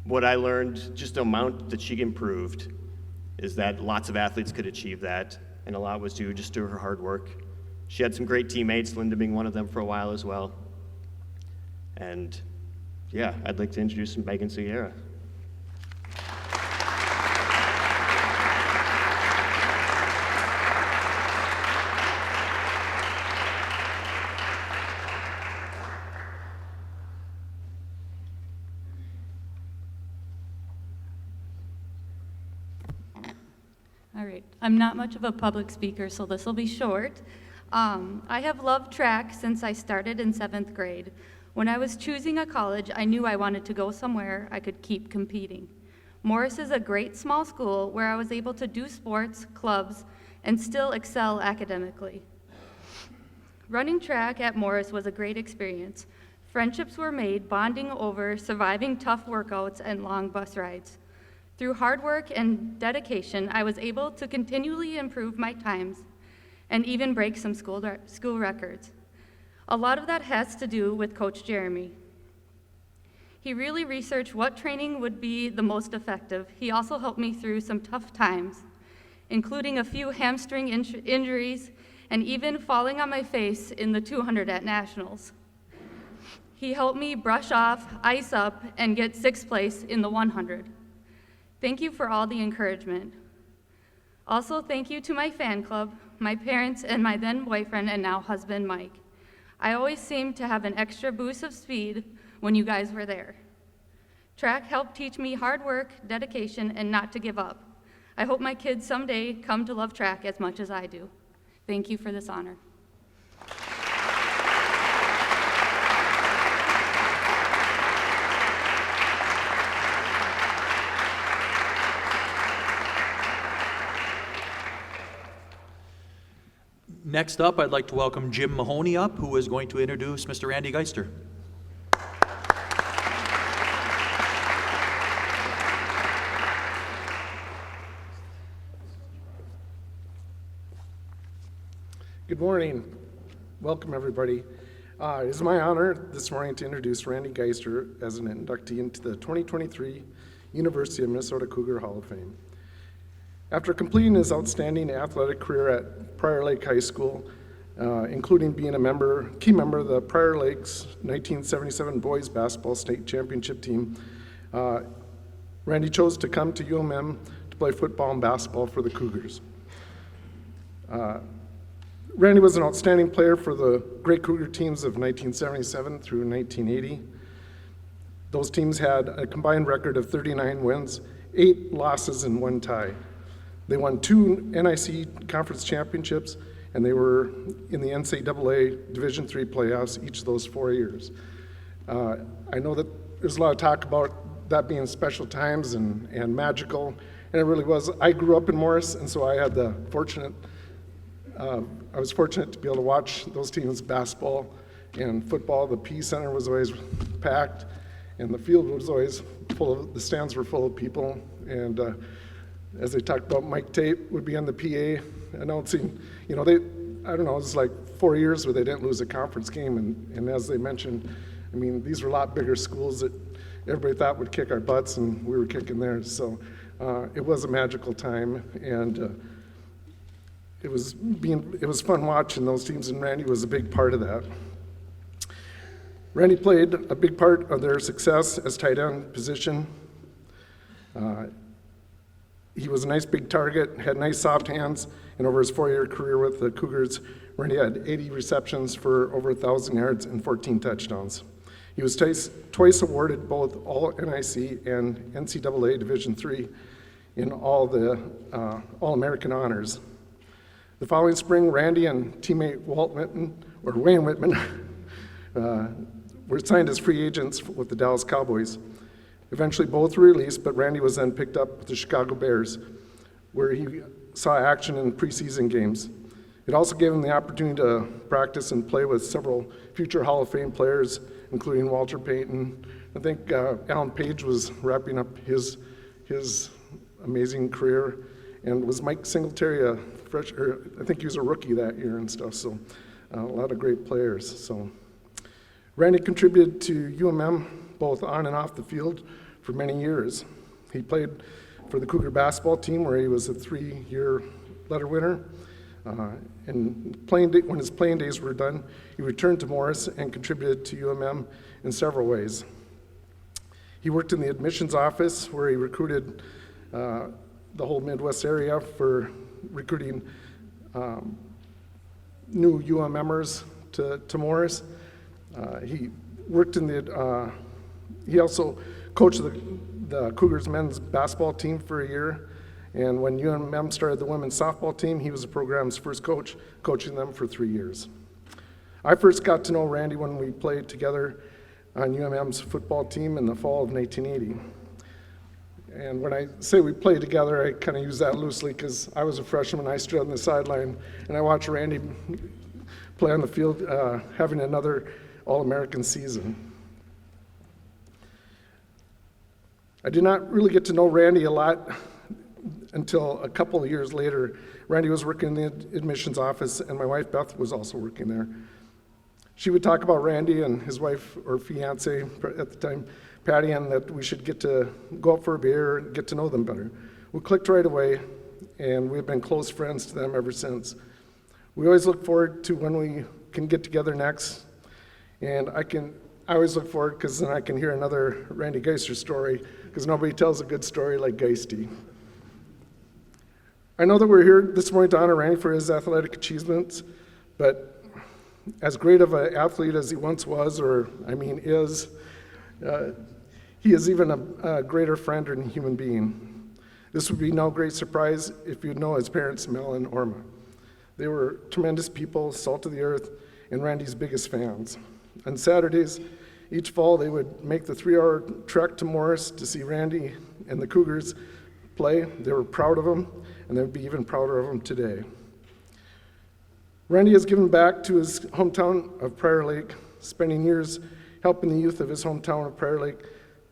what I learned, just the amount that she improved is that lots of athletes could achieve that, and a lot was due just to her hard work. She had some great teammates, Linda being one of them for a while as well. And yeah, I'd like to introduce Megan Sierra. All right, I'm not much of a public speaker, so this will be short. I have loved track since I started in 7th grade. When I was choosing a college, I knew I wanted to go somewhere I could keep competing. Morris is a great small school where I was able to do sports, clubs, and still excel academically. Running track at Morris was a great experience. Friendships were made, bonding over surviving tough workouts and long bus rides. Through hard work and dedication, I was able to continually improve my times and even break some school records. A lot of that has to do with Coach Jeremy. He really researched what training would be the most effective. He also helped me through some tough times, including a few hamstring injuries and even falling on my face in the 200 at Nationals. He helped me brush off, ice up, and get 6th place in the 100. Thank you for all the encouragement. Also, thank you to my fan club, my parents, and my then boyfriend and now husband, Mike. I always seemed to have an extra boost of speed when you guys were there. Track helped teach me hard work, dedication, and not to give up. I hope my kids someday come to love track as much as I do. Thank you for this honor. Next up, I'd like to welcome Jim Mahoney up, who is going to introduce Mr. Randy Geister. Good morning. Welcome, everybody. It is my honor this morning to introduce Randy Geister as an inductee into the 2023 University of Minnesota Cougar Hall of Fame. After completing his outstanding athletic career at Prior Lake High School, including being a key member of the Prior Lakes 1977 boys basketball state championship team, Randy chose to come to UMM to play football and basketball for the Cougars. Randy was an outstanding player for the great Cougar teams of 1977 through 1980. Those teams had a combined record of 39 wins, 8 losses, and 1 tie. They won 2 NIC conference championships, and they were in the NCAA Division III playoffs each of those 4 years. I know that there's a lot of talk about that being special times and magical, and it really was. I grew up in Morris, and so I had the I was fortunate to be able to watch those teams basketball and football. The P Center was always packed, and the field was always the stands were full of people. And as they talked about, Mike Tate would be on the PA announcing, I don't know, it was like 4 years where they didn't lose a conference game. And as they mentioned, I mean, these were a lot bigger schools that everybody thought would kick our butts, and we were kicking theirs. So it was a magical time, and it was fun watching those teams, and Randy was a big part of that. Randy played a big part of their success as tight end position. He was a nice big target, had nice soft hands, and over his 4-year career with the Cougars, Randy had 80 receptions for over 1,000 yards and 14 touchdowns. He was twice awarded both All-NIC and NCAA Division III in all the All-American honors. The following spring, Randy and teammate Wayne Whitman were signed as free agents with the Dallas Cowboys. Eventually, both were released, but Randy was then picked up with the Chicago Bears, where he saw action in preseason games. It also gave him the opportunity to practice and play with several future Hall of Fame players, including Walter Payton. I think Alan Page was wrapping up his amazing career, and was Mike Singletary I think he was a rookie that year and stuff, so a lot of great players. So Randy contributed to UMM both on and off the field for many years. He played for the Cougar basketball team, where he was a 3-year letter winner. And when his playing days were done, he returned to Morris and contributed to UMM in several ways. He worked in the admissions office, where he recruited the whole Midwest area for recruiting new UMMers to Morris. He worked in he also coached the Cougars men's basketball team for a year, and when UMM started the women's softball team, he was the program's first coach, coaching them for 3 years. I first got to know Randy when we played together on UMM's football team in the fall of 1980. And when I say we played together, I kind of use that loosely, because I was a freshman, I stood on the sideline, and I watched Randy play on the field, having another All-American season. I did not really get to know Randy a lot until a couple of years later. Randy was working in the admissions office, and my wife Beth was also working there. She would talk about Randy and his wife, or fiance at the time, Patty, and that we should get to go out for a beer and get to know them better. We clicked right away, and we've been close friends to them ever since. We always look forward to when we can get together next, and I always look forward because then I can hear another Randy Geister story, because nobody tells a good story like Geisty. I know that we're here this morning to honor Randy for his athletic achievements, but as great of an athlete as he once was, is, he is even a greater friend and human being. This would be no great surprise if you know his parents, Mel and Orma. They were tremendous people, salt of the earth, and Randy's biggest fans. On Saturdays, each fall, they would make the 3-hour trek to Morris to see Randy and the Cougars play. They were proud of him, and they'd be even prouder of him today. Randy has given back to his hometown of Prior Lake, spending years helping the youth of his hometown of Prior Lake,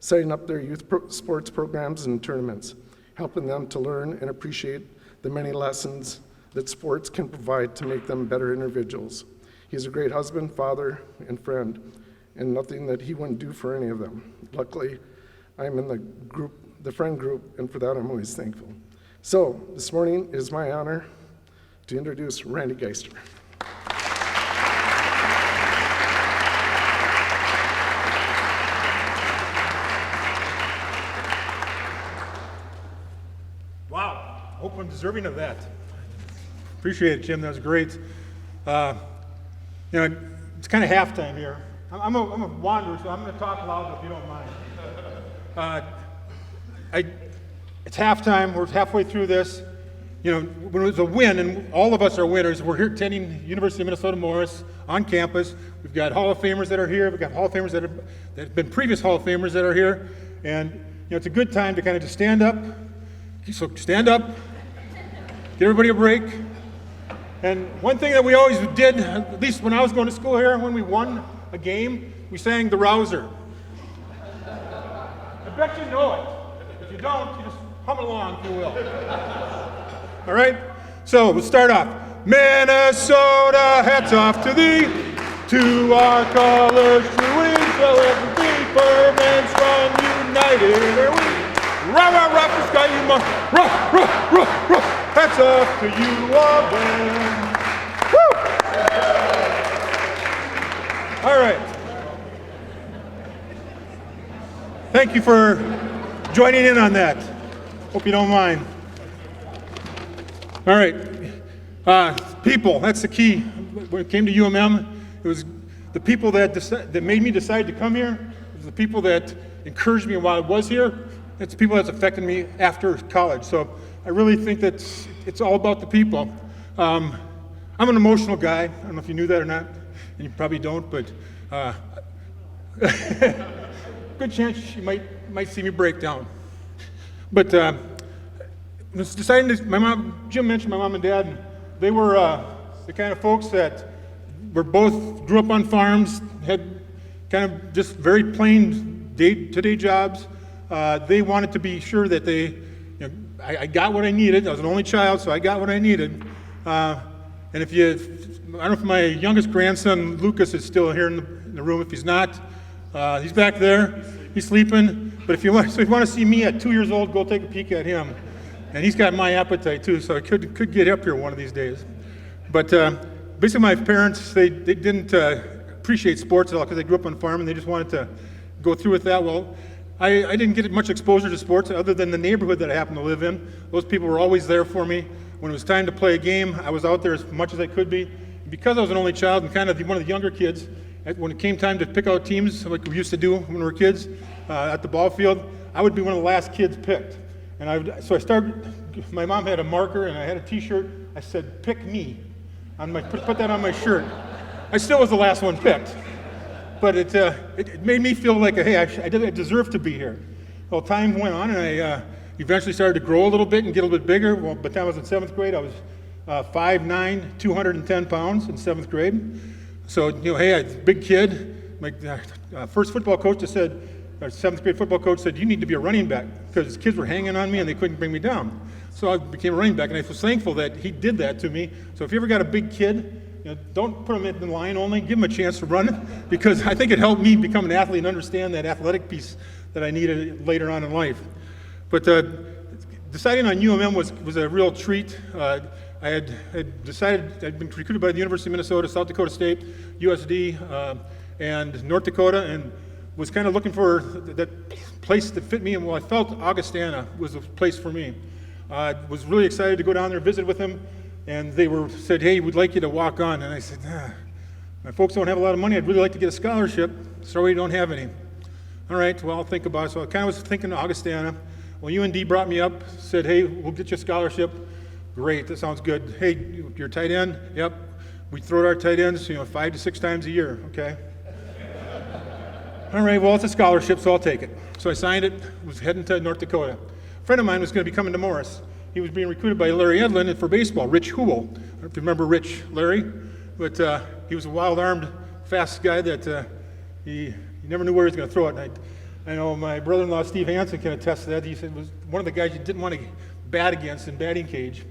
setting up their youth sports programs and tournaments, helping them to learn and appreciate the many lessons that sports can provide to make them better individuals. He's a great husband, father, and friend, and nothing that he wouldn't do for any of them. Luckily, I'm in the friend group, and for that I'm always thankful. So, this morning it is my honor to introduce Randy Geister. Wow, hope I'm deserving of that. Appreciate it, Jim, that was great. It's kind of halftime here. I'm a wanderer, so I'm going to talk loud if you don't mind. It's halftime. We're halfway through this. When it was a win, and all of us are winners, we're here attending University of Minnesota Morris on campus. We've got Hall of Famers that are here. We've got Hall of Famers that have been previous Hall of Famers that are here. And it's a good time to kind of just stand up. So stand up, give everybody a break. And one thing that we always did, at least when I was going to school here, when we won a game, we sang the Rouser. I bet you know it. If you don't, you just hum it along, if you will. All right? So we'll start off. Minnesota, hats off to thee. To our colors, true we shall ever be. Firm and strong, united are we. Rah, rah, rah, the sky you must. Rah, rah, rah, rah. Hats off to you all then. Woo! All right. Thank you for joining in on that. Hope you don't mind. All right. People, that's the key. When it came to UMM, it was the people that made me decide to come here. It was the people that encouraged me while I was here. It's the people that's affected me after college. So I really think that it's all about the people. I'm an emotional guy. I don't know if you knew that or not, and you probably don't, but good chance you might see me break down. But was deciding to, Jim mentioned my mom and dad, and they were the kind of folks that grew up on farms, had kind of just very plain day-to-day jobs. They wanted to be sure that I got what I needed. I was an only child, so I got what I needed. And I don't know if my youngest grandson, Lucas, is still here in the room. If he's not, he's back there. He's sleeping. But if you want to see me at 2 years old, go take a peek at him. And he's got my appetite too, so I could get up here one of these days. But basically, my parents, they didn't appreciate sports at all because they grew up on a farm and they just wanted to go through with that. Well, I didn't get much exposure to sports other than the neighborhood that I happened to live in. Those people were always there for me. When it was time to play a game, I was out there as much as I could be. Because I was an only child and kind of one of the younger kids, when it came time to pick out teams, like we used to do when we were kids at the ball field, I would be one of the last kids picked. And so I started, my mom had a marker and I had a t-shirt. I said, pick me. Put that on my shirt. I still was the last one picked. But it made me feel like, hey, I deserve to be here. Well, time went on and I eventually started to grow a little bit and get a little bit bigger. Well, by the time I was in 7th grade, I was 5'9", 210 pounds in 7th grade. So, hey, I was a big kid. My first football coach just said, our 7th grade football coach said, you need to be a running back, because kids were hanging on me and they couldn't bring me down. So I became a running back, and I was thankful that he did that to me. So if you ever got a big kid, don't put him in the line only, give him a chance to run, because I think it helped me become an athlete and understand that athletic piece that I needed later on in life. But deciding on UMM was a real treat. I had decided, I'd been recruited by the University of Minnesota, South Dakota State, USD, and North Dakota, and was kind of looking for that place that fit me, and well, I felt Augustana was a place for me. Was really excited to go down there, visit with them, and they said, hey, we'd like you to walk on. And I said, my folks don't have a lot of money. I'd really like to get a scholarship. Sorry, we don't have any. All right, well, I'll think about it. So I kind of was thinking Augustana. Well, UND brought me up, said, hey, we'll get you a scholarship. Great, that sounds good. Hey, you're a tight end? Yep. We throw our tight ends, 5 to 6 times a year, okay? All right, well, it's a scholarship, so I'll take it. So I signed it, was heading to North Dakota. A friend of mine was going to be coming to Morris. He was being recruited by Larry Edlin for baseball, Rich Huel. I don't know if you remember Rich, Larry, but he was a wild-armed, fast guy that he never knew where he was going to throw it. And I know my brother-in-law, Steve Hansen, can attest to that. He said it was one of the guys you didn't want to bat against in batting cage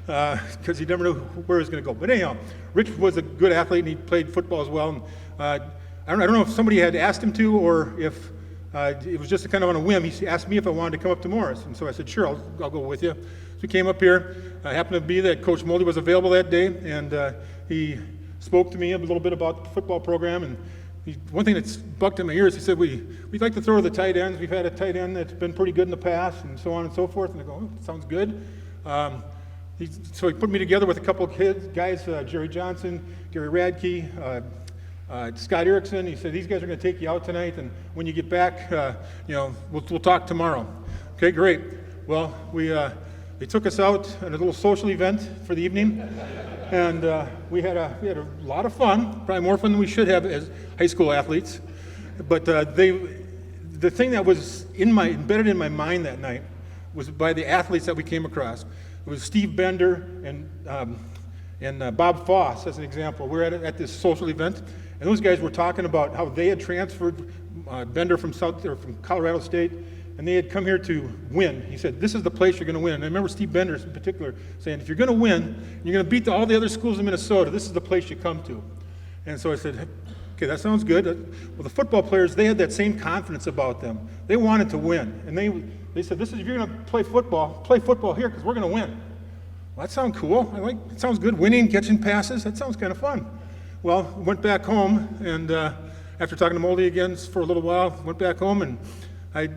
because you never knew where he was going to go. But anyhow, Rich was a good athlete, and he played football as well. And, I don't know if somebody had asked him to or if it was just kind of on a whim. He asked me if I wanted to come up to Morris. And so I said, sure, I'll go with you. So we came up here. I happened to be that Coach Moldy was available that day, and he spoke to me a little bit about the football program. And one thing that's bucked in my ears, he said, we'd like to throw to the tight ends. We've had a tight end that's been pretty good in the past, and so on and so forth. And I go, sounds good. So he put me together with a couple of guys, Jerry Johnson, Gary Radke, Scott Erickson. He said, these guys are going to take you out tonight, and when you get back, we'll talk tomorrow. Okay, great. Well, they took us out on a little social event for the evening, and we had a lot of fun, probably more fun than we should have as high school athletes. But the thing that was embedded in my mind that night was by the athletes that we came across. It was Steve Bender and Bob Foss, as an example. We were at this social event, and those guys were talking about how they had transferred Bender from Colorado State, and they had come here to win. He said, this is the place you're going to win. And I remember Steve Bender in particular saying, if you're going to win, you're going to beat all the other schools in Minnesota, this is the place you come to. And so I said, okay, that sounds good. Well, the football players, they had that same confidence about them. They wanted to win. And they said, if you're going to play football here because we're going to win. Well, that sounds cool. It sounds good. Winning, catching passes, that sounds kind of fun. Well, went back home, and after talking to Moldy again for a little while, went back home, and I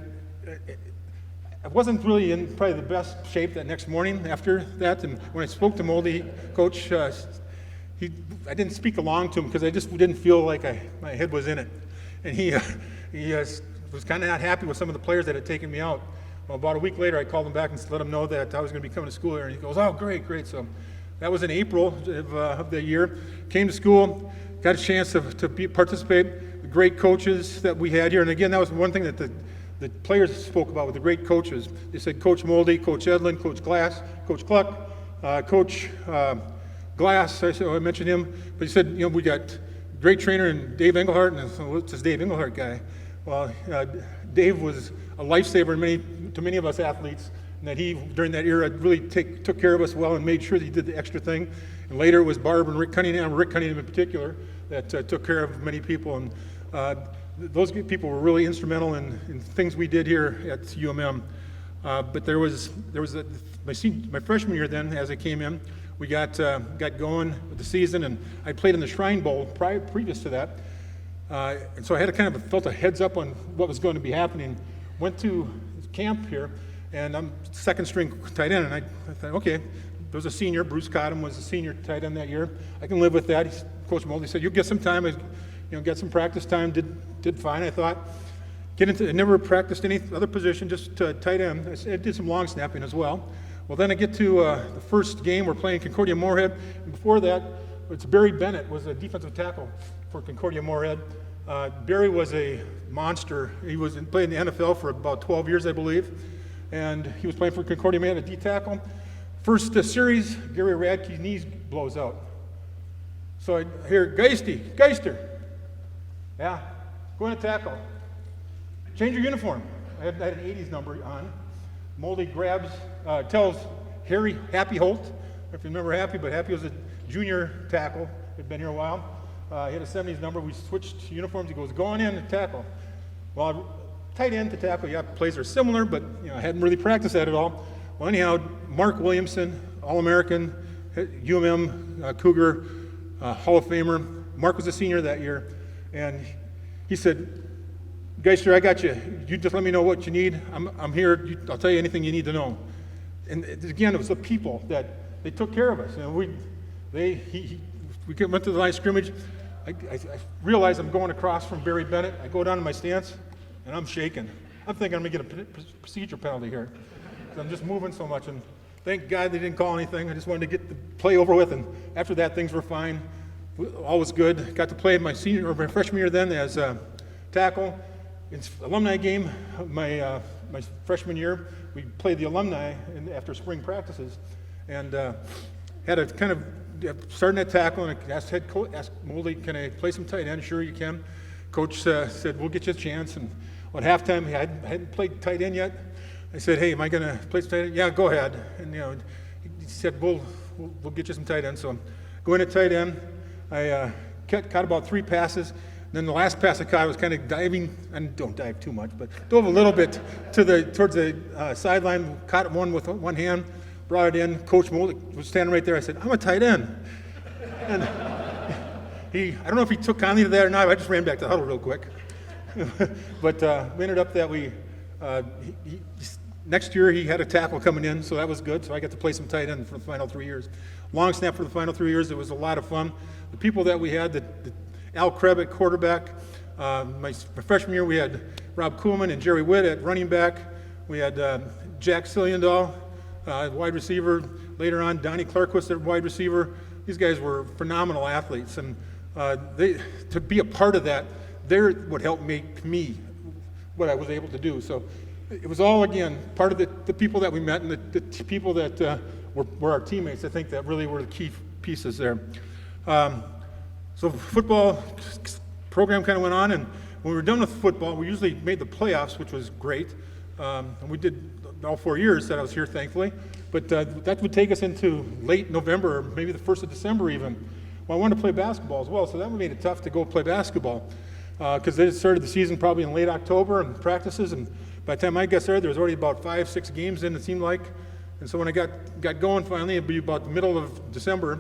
wasn't really in probably the best shape that next morning after that. And when I spoke to Moldy, Coach, I didn't speak along to him because I just didn't feel like my head was in it. And he was kind of not happy with some of the players that had taken me out. Well, about a week later, I called him back and let him know that I was going to be coming to school here. And he goes, oh, great. So that was in April of the year. Came to school, got a chance to participate. The great coaches that we had here. And again, that was one thing that the players spoke about with the great coaches. They said Coach Moldy, Coach Edlin, Coach Glass, Coach Cluck, Coach Glass, I mentioned him. But he said, we got great trainer in Dave Engelhardt. And so what's this Dave Engelhardt guy? Well, Dave was a lifesaver to many of us athletes, and that he, during that era, really took care of us well and made sure that he did the extra thing. And later it was Barb and Rick Cunningham in particular, that took care of many people. And those people were really instrumental in things we did here at UMM. But there was my freshman year then, as I came in, we got going with the season, and I played in the Shrine Bowl previous to that. And so I had felt a heads up on what was going to be happening. Went to camp here, and I'm second string tight end, and I thought, okay, there was a senior, Bruce Cottom was a senior tight end that year. I can live with that. Coach Moldy said, you'll get some time, get some practice time. Did fine, I thought. I never practiced any other position, just tight end. I did some long snapping as well. Well, then I get to the first game. We're playing Concordia Moorhead. And before that, it's Barry Bennett was a defensive tackle for Concordia Moorhead. Barry was a monster. He was playing in the NFL for about 12 years, I believe. And he was playing for Concordia Moorhead, a D tackle. First series, Gary Radke's knees blows out. So I hear, Geister. Yeah, go in and tackle. Change your uniform. I had an 80s number on. Moldy tells Happy Holt, if you remember Happy, but Happy was a junior tackle, had been here a while. He had a 70s number. We switched uniforms. He goes, go on in and tackle. Well, tight end to tackle, plays are similar, but I hadn't really practiced that at all. Well, anyhow, Mark Williamson, All-American, UMM, Cougar, Hall of Famer. Mark was a senior that year. And he said, Geister, I got you. You just let me know what you need. I'm here. I'll tell you anything you need to know. And again, it was the people that they took care of us. And we went to the line of scrimmage. I realize I'm going across from Barry Bennett. I go down to my stance, and I'm shaking. I'm thinking I'm going to get a procedure penalty here. I'm just moving so much. And thank God they didn't call anything. I just wanted to get the play over with. And after that, things were fine. All was good. Got to play my freshman year then as tackle. It's alumni game. My freshman year, we played the alumni after spring practices, and had a kind of starting at tackle. And I asked Moldy, "Can I play some tight end?" "Sure, you can." Coach said, "We'll get you a chance." And at halftime, I hadn't played tight end yet. I said, "Hey, am I going to play some tight end?" "Yeah, go ahead." And he said, "We'll get you some tight end." So I'm going to tight end. I caught about 3 passes. Then the last pass I caught, I was kind of diving, and don't dive too much, but dove a little bit towards the sideline, caught one with one hand, brought it in. Coach Moldy was standing right there. I said, "I'm a tight end." And I don't know if he took kindly to that or not. I just ran back to the huddle real quick. But we ended up that next year he had a tackle coming in, so that was good. So I got to play some tight end for the final 3 years. Long snap for the final 3 years. It was a lot of fun. The people that we had, Al Krebs at quarterback. My freshman year, we had Rob Kuhlman and Jerry Witt at running back. We had Jack Silliendahl, wide receiver. Later on, Donnie Clarquist at wide receiver. These guys were phenomenal athletes, and to be a part of that, they're what helped make me what I was able to do. So it was all, again, part of the people that we met and the people that were our teammates, I think, that really were the key pieces there. So football program kind of went on, and when we were done with football, we usually made the playoffs, which was great. And we did all 4 years that I was here, thankfully. But that would take us into late November, or maybe the 1st of December even. Well, I wanted to play basketball as well, so that made it tough to go play basketball. Because they started the season probably in late October and practices, and by the time I got there was already about 5-6 games in, it seemed like. And so when I got going finally, it'd be about the middle of December.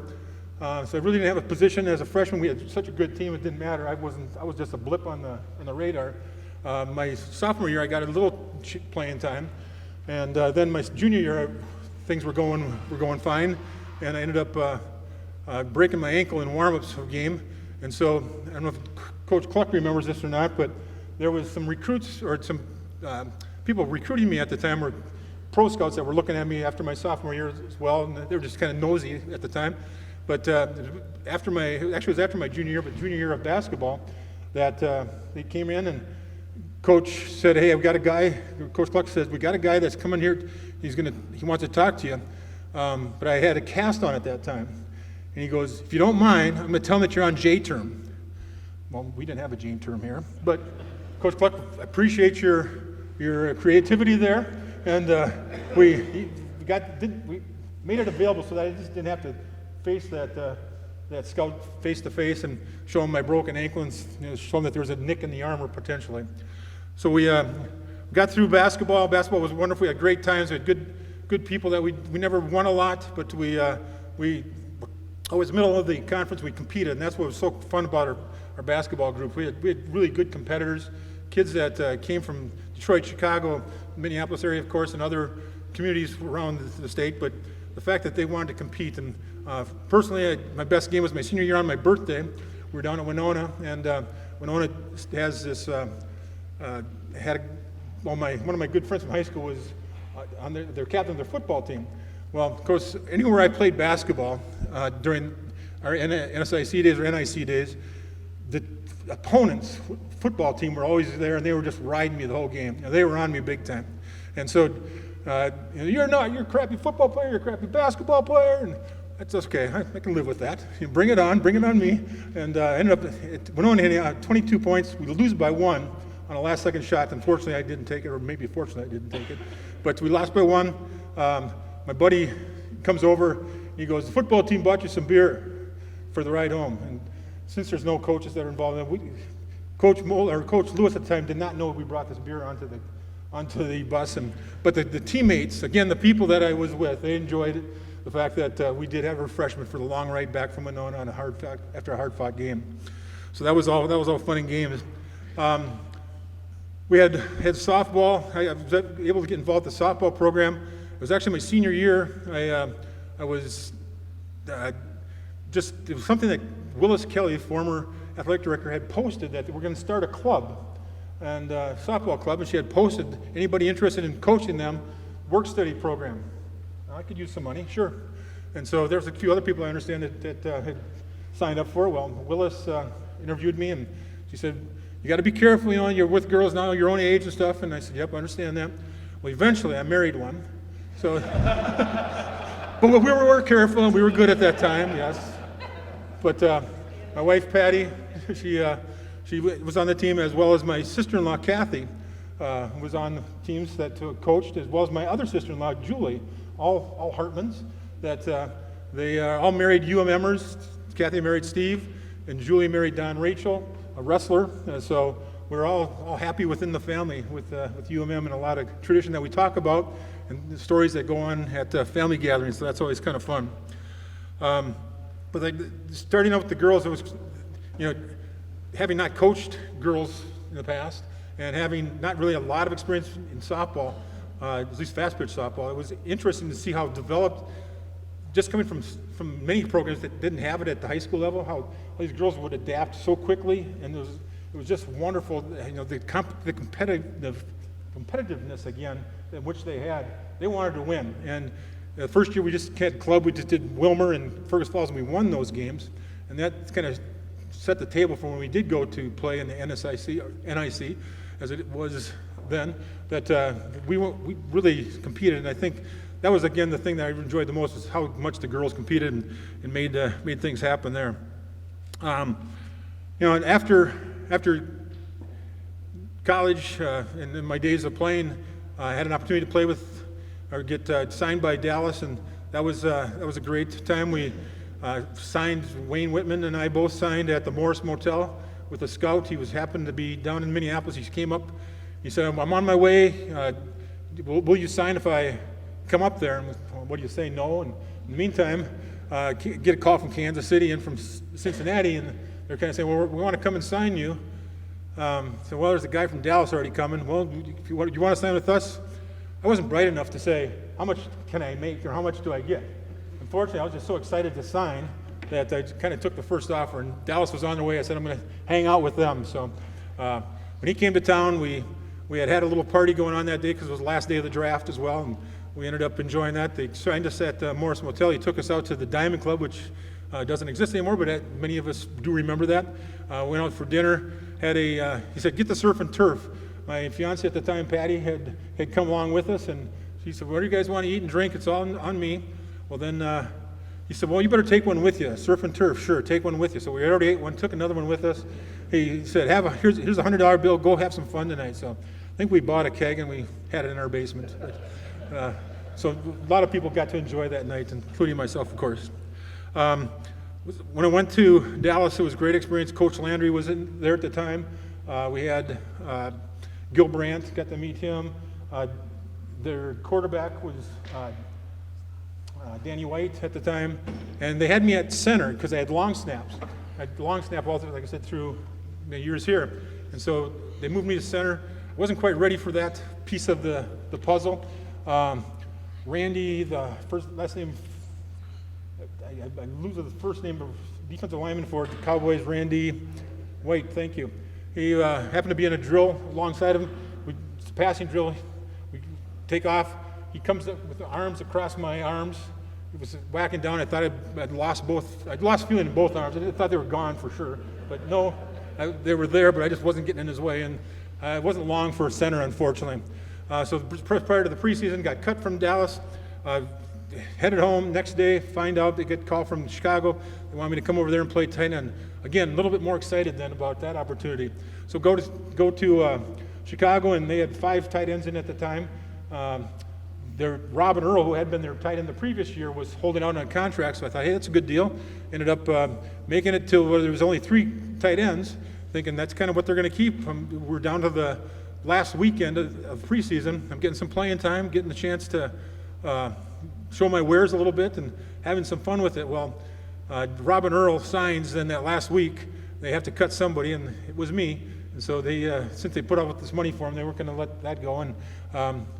So I really didn't have a position as a freshman. We had such a good team, it didn't matter. I was just a blip on the radar. My sophomore year, I got a little playing time, and then my junior year, things were going fine, and I ended up breaking my ankle in warm-ups of a game. And so I don't know if Coach Cluck remembers this or not, but there was some recruits or some people recruiting me at the time, or pro scouts that were looking at me after my sophomore year as well, and they were just kind of nosy at the time. But it was after my junior year, but junior year of basketball, that they came in and Coach said, "Hey, I've got a guy." Coach Cluck says, "We got a guy that's coming here. He wants to talk to you." But I had a cast on at that time, and he goes, "If you don't mind, I'm going to tell him that you're on J term." Well, we didn't have a J term here, but Coach Cluck, I appreciate your creativity there, and we made it available so that I just didn't have to face that scout face to face and show him my broken ankle and show him that there was a nick in the armor potentially. So we got through basketball. Basketball was wonderful. We had great times. We had good people that we never won a lot, but we always middle of the conference we competed, and that's what was so fun about our basketball group. We had really good competitors, kids that came from Detroit, Chicago, Minneapolis area, of course, and other communities around the state, but the fact that they wanted to compete. And personally, my best game was my senior year on my birthday. We were down at Winona, and Winona has this, one of my good friends from high school was on their captain of their football team. Well, of course, anywhere I played basketball during our NSIC days or NIC days, the opponents' football team were always there, and they were just riding me the whole game. They were on me big time. And so, you're a crappy football player, you're a crappy basketball player, and that's okay. I can live with that. Bring it on me. And I ended up at Winona hitting 22 points. We lose by 1 on a last-second shot. Unfortunately, I didn't take it, or maybe fortunately, I didn't take it. But we lost by 1. My buddy comes over. He goes, "The football team bought you some beer for the ride home." And since there's no coaches that are involved in it, Coach Lewis at the time did not know we brought this beer onto the bus. But the teammates, again, the people that I was with, they enjoyed the fact that we did have refreshment for the long ride back from Winona after a hard-fought game. So that was all fun and games. We had softball. I was able to get involved in the softball program. It was actually my senior year. I was it was something that Willis Kelly, former athletic director, had posted that we're going to start a club, and softball club, and she had posted anybody interested in coaching them, work study program. I could use some money, sure. And so there's a few other people I understand that had signed up for it. Well, Willis interviewed me, and she said, you got to be careful, you're with girls now your own age and stuff. And I said, yep, I understand that. Well, eventually I married one. So, but we were careful, and we were good at that time, yes. But my wife, Patty, she was on the team, as well as my sister-in-law, Kathy, was on the teams that coached, as well as my other sister-in-law, Julie, all Hartmans, that they all married UMMers. Kathy married Steve, and Julie married Don Rachel, a wrestler. So we're all happy within the family with UMM, and a lot of tradition that we talk about, and the stories that go on at family gatherings. So that's always kind of fun. But starting out with the girls, it was, having not coached girls in the past, and having not really a lot of experience in softball, at least fast pitch softball, it was interesting to see how developed, just coming from many programs that didn't have it at the high school level, how these girls would adapt so quickly, and it was just wonderful. The competitiveness again, in which they had. They wanted to win, and the first year we just had club. We just did Wilmer and Fergus Falls, and we won those games, and that kind of set the table for when we did go to play in the NIC, as it was then. That we really competed, and I think that was again the thing that I enjoyed the most, is how much the girls competed and made things happen there. And after college and in my days of playing, I had an opportunity to play with or get signed by Dallas, and that was a great time. We signed, Wayne Whitman and I both signed at the Morris Motel with a scout. He happened to be down in Minneapolis. He came up. He said, I'm on my way. Will you sign if I come up there? And what do you say? No. And in the meantime, get a call from Kansas City and from Cincinnati, and they're kind of saying, well, we want to come and sign you. So, well, there's a guy from Dallas already coming. Well, if you want to sign with us? I wasn't bright enough to say, how much can I make or how much do I get? Unfortunately, I was just so excited to sign that I kind of took the first offer, and Dallas was on their way. I said, I'm going to hang out with them. So when he came to town, we had a little party going on that day because it was the last day of the draft as well, and we ended up enjoying that. They signed us at Morris Motel. He took us out to the Diamond Club, which doesn't exist anymore, but many of us do remember that. Went out for dinner. He said, get the surf and turf. My fiance at the time, Patty, had come along with us, and she said, what do you guys want to eat and drink? It's all on me. Well, then he said, well, you better take one with you. Surf and turf, sure, take one with you. So we already ate one, took another one with us. He said, here's a $100 bill, go have some fun tonight. So I think we bought a keg, and we had it in our basement. So a lot of people got to enjoy that night, including myself, of course. When I went to Dallas, it was a great experience. Coach Landry was there at the time. We had Gil Brandt, got to meet him. Their quarterback was Danny White at the time, and they had me at center because I had long snaps. I had long snap all through, like I said, through the years here, and so they moved me to center. I wasn't quite ready for that piece of the puzzle. Randy, the last name, I lose the first name of defensive lineman for the Cowboys, Randy White, thank you. He happened to be in a drill alongside him. It's a passing drill. We take off. He comes up with the arms across my arms. It was whacking down. I thought I'd lost both. I'd lost feeling in both arms. I thought they were gone for sure. But no, they were there, but I just wasn't getting in his way. And it wasn't long for center, unfortunately. So prior to the preseason, got cut from Dallas. Headed home next day, find out they get a call from Chicago. They want me to come over there and play tight end. Again, a little bit more excited then about that opportunity. So go to Chicago, and they had 5 tight ends in at the time. Robin Earl, who had been their tight end the previous year, was holding out on a contract, so I thought, hey, that's a good deal. Ended up making it till where there was only 3 tight ends, thinking that's kind of what they're going to keep. We're down to the last weekend of preseason. I'm getting some playing time, getting the chance to show my wares a little bit and having some fun with it. Well, Robin Earl signs then that last week. they have to cut somebody, and it was me. And so they, since they put out this money for him, they weren't going to let that go, and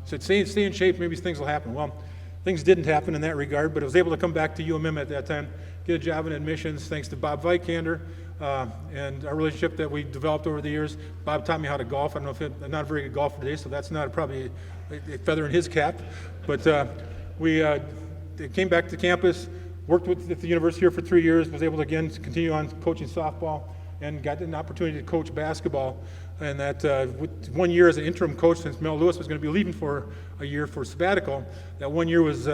said, stay in shape, maybe things will happen. Well, things didn't happen in that regard, but I was able to come back to UMM at that time, get a job in admissions, thanks to Bob Vikander, and our relationship that we developed over the years. Bob taught me how to golf. I don't know if I'm not a very good golfer today, so that's not probably a feather in his cap. But we came back to campus, worked at the university here for 3 years, was able to again continue on coaching softball, and got an opportunity to coach basketball. And that with 1 year as an interim coach, since Mel Lewis was going to be leaving for a year for sabbatical, that 1 year was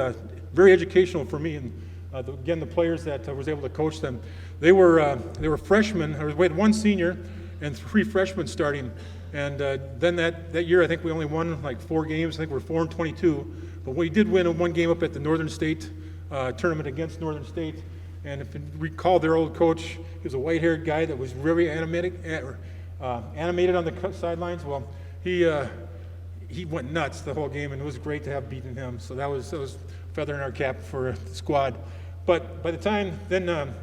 very educational for me. And again, the players that I was able to coach them, they were freshmen. We had 1 senior and 3 freshmen starting. And then that year, I think we only won like 4 games. I think we're 4-22. But we did win 1 game up at the Northern State tournament against Northern State. And if you recall, their old coach, he was a white-haired guy that was very animated on the sidelines. Well, he went nuts the whole game, and it was great to have beaten him. So that was a feather in our cap for the squad. But by the time then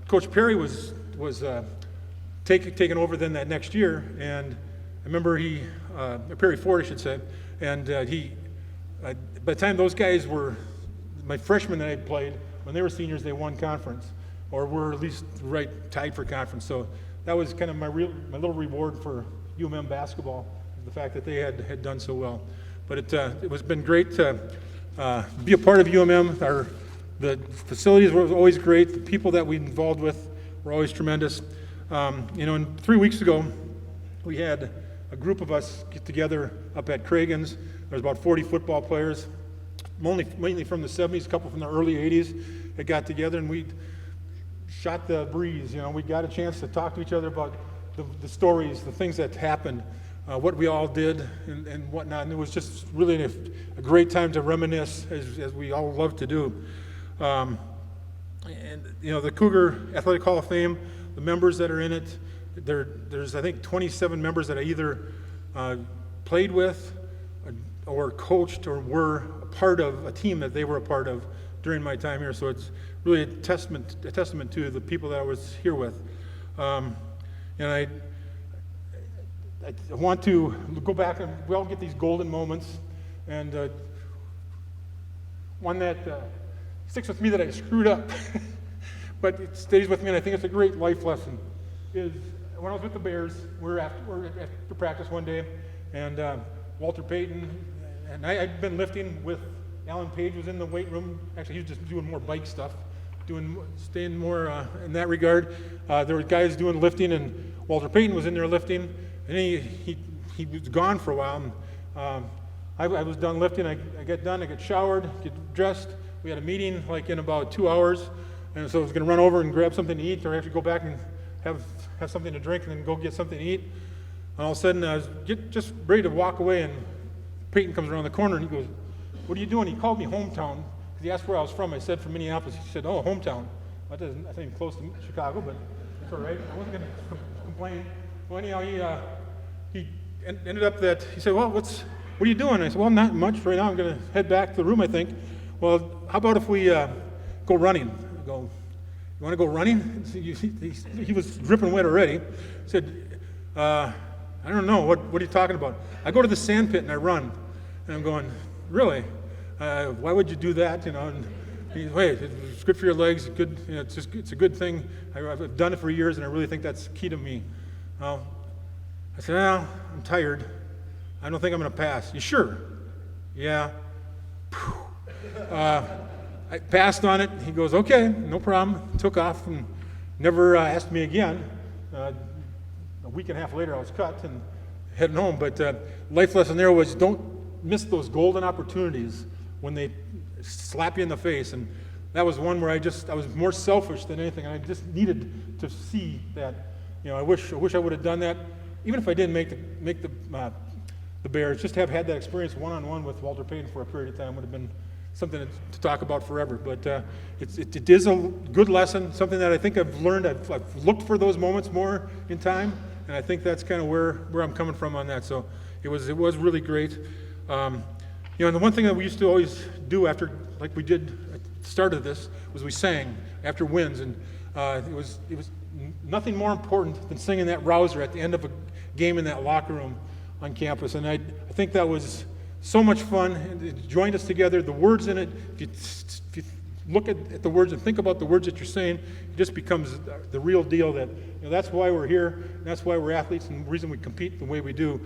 Coach Perry was taken over then that next year, and I remember Perry Ford, I should say, and by the time those guys were my freshmen that I played, when they were seniors, they won conference, or were at least tied for conference. So that was kind of my little reward for UMM basketball, the fact that they had done so well. But it was been great to be a part of UMM. The facilities were always great. The people that we involved with were always tremendous. And 3 weeks ago, we had a group of us get together up at Cragen's. There was about 40 football players, mainly from the 70s, a couple from the early 80s, that got together, and we shot the breeze. We got a chance to talk to each other about the stories, the things that happened, what we all did, and whatnot. And it was just really a great time to reminisce, as we all love to do. And the Cougar Athletic Hall of Fame, the members that are in it, there's I think 27 members that I either played with or coached or were a part of a team that they were a part of during my time here. So it's really a testament to the people that I was here with. And I want to go back, and we all get these golden moments, and one that sticks with me that I screwed up, but it stays with me, and I think it's a great life lesson, is when I was with the Bears, we're after practice one day, and Walter Payton, and I'd been lifting with Alan Page was in the weight room. Actually, he was just doing more bike stuff, staying more in that regard. There were guys doing lifting, and Walter Payton was in there lifting, and he was gone for a while. And I was done lifting. I get done. I get showered, get dressed. We had a meeting like in about 2 hours, and so I was going to run over and grab something to eat, or actually go back and have something to drink, and then go get something to eat. And all of a sudden, I was just ready to walk away, and Peyton comes around the corner, and he goes, "What are you doing?" He called me hometown, because he asked where I was from. I said from Minneapolis. He said, "Oh, hometown." That's not even close to Chicago, but it's all right. I wasn't going to complain. Well, anyhow, he ended up that, he said, "Well, what are you doing?" I said, "Well, not much right now. I'm going to head back to the room, I think." "Well, how about if we go running?" I go, "You want to go running?" He was dripping wet already. He said, "I don't know. What are you talking about?" "I go to the sand pit and I run." And I'm going, "Really? Why would you do that?" And he's, "Wait, it's good for your legs. It's good. It's a good thing. I've done it for years, and I really think that's key to me." I said, "Well, I'm tired. I don't think I'm going to pass." "You sure?" "Yeah." I passed on it. He goes, "Okay, no problem." Took off and never asked me again. A week and a half later, I was cut and heading home. But life lesson there was, don't miss those golden opportunities when they slap you in the face. And that was one where I was more selfish than anything. And I just needed to see that. I wish I would have done that, even if I didn't make the Bears. Just have had that experience one-on-one with Walter Payton for a period of time would have been something to talk about forever. But it is a good lesson, something that I think I've learned. I've looked for those moments more in time, and I think that's kind of where I'm coming from on that. So it was really great. And the one thing that we used to always do after, like we did at the start of this, was we sang after wins, and it was nothing more important than singing that rouser at the end of a game in that locker room on campus. And I think that was so much fun. It joined us together. The words in it, if you look at the words and think about the words that you're saying, it just becomes the real deal. That that's why we're here. And that's why we're athletes, and the reason we compete the way we do.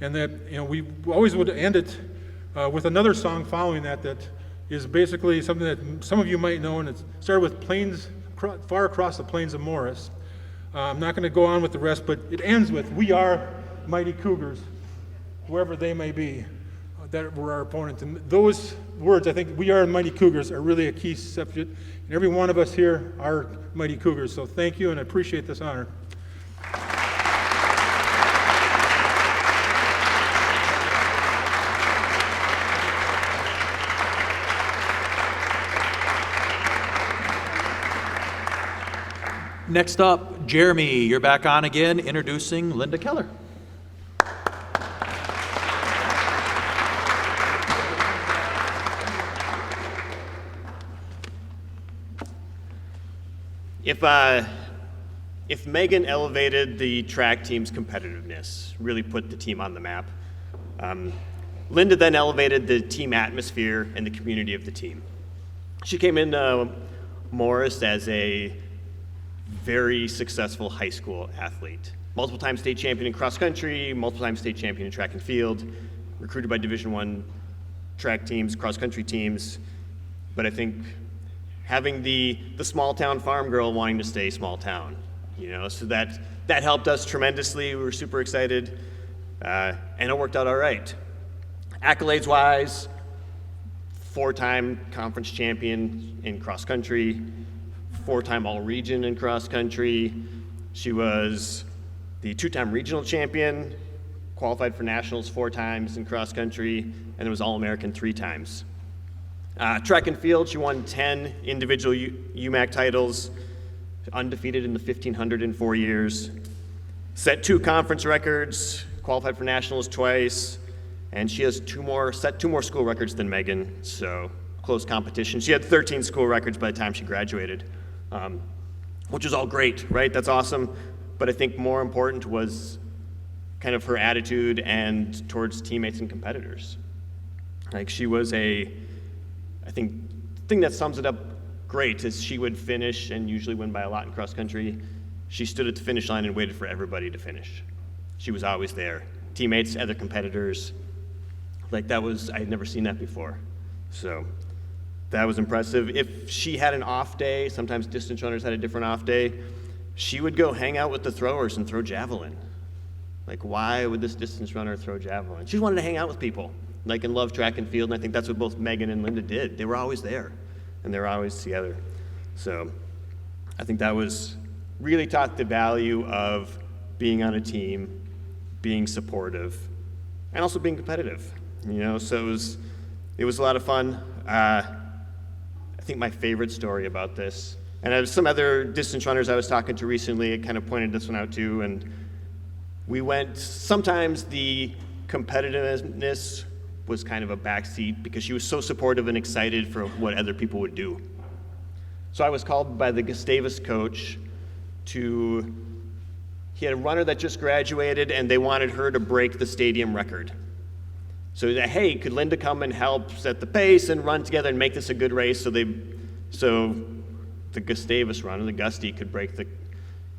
And that we always would end it with another song following that is basically something that some of you might know, and it started with plains far across the plains of Morris. I'm not going to go on with the rest, but it ends with, "We are mighty Cougars, whoever they may be," that were our opponents. And those words, I think, "We are mighty Cougars," are really a key subject. And every one of us here are mighty Cougars. So thank you, and I appreciate this honor. Next up, Jeremy, you're back on again, introducing Linda Keller. If Megan elevated the track team's competitiveness, really put the team on the map, Linda then elevated the team atmosphere and the community of the team. She came into Morris as a very successful high school athlete. Multiple time state champion in cross country, multiple time state champion in track and field, recruited by Division I track teams, cross country teams. But I think having the small town farm girl wanting to stay small town, so that helped us tremendously. We were super excited, and it worked out all right. Accolades wise, 4-time conference champion in cross country, 4-time all-region in cross-country. She was the 2-time regional champion, qualified for nationals 4 times in cross-country, and was All-American 3 times. Track and field, she won 10 individual UMAC titles, undefeated in the 1500 in 4 years, set 2 conference records, qualified for nationals twice, and she has set 2 more school records than Megan, so close competition. She had 13 school records by the time she graduated. Which is all great, right? That's awesome. But I think more important was kind of her attitude and towards teammates and competitors. Like she was I think the thing that sums it up great is she would finish and usually win by a lot in cross country. She stood at the finish line and waited for everybody to finish. She was always there. Teammates, other competitors. I had never seen that before. So that was impressive. If she had an off day, sometimes distance runners had a different off day, she would go hang out with the throwers and throw javelin. Why would this distance runner throw javelin? She wanted to hang out with people, and love track and field, and I think that's what both Megan and Linda did. They were always there, and they were always together. So I think that was really taught the value of being on a team, being supportive, and also being competitive. So it was a lot of fun. I think my favorite story about this, and there's some other distance runners I was talking to recently, it kind of pointed this one out too, and sometimes the competitiveness was kind of a backseat because she was so supportive and excited for what other people would do. So I was called by the Gustavus coach he had a runner that just graduated and they wanted her to break the stadium record. So he said, hey, could Linda come and help set the pace and run together and make this a good race so the Gustavus runner, the Gusty, could break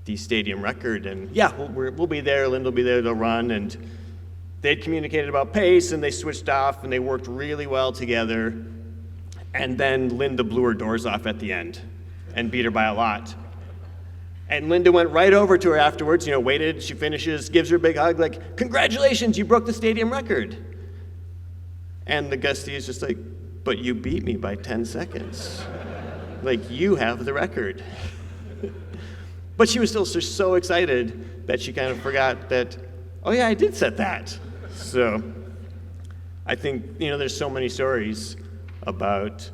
the stadium record? And yeah, we'll be there, Linda will be there, they'll run. And they'd communicated about pace and they switched off and they worked really well together. And then Linda blew her doors off at the end and beat her by a lot. And Linda went right over to her afterwards, waited, she finishes, gives her a big hug, congratulations, you broke the stadium record. And the Gusty is just but you beat me by 10 seconds. You have the record. But she was still so excited that she kind of forgot that, oh yeah, I did set that. So I think, there's so many stories about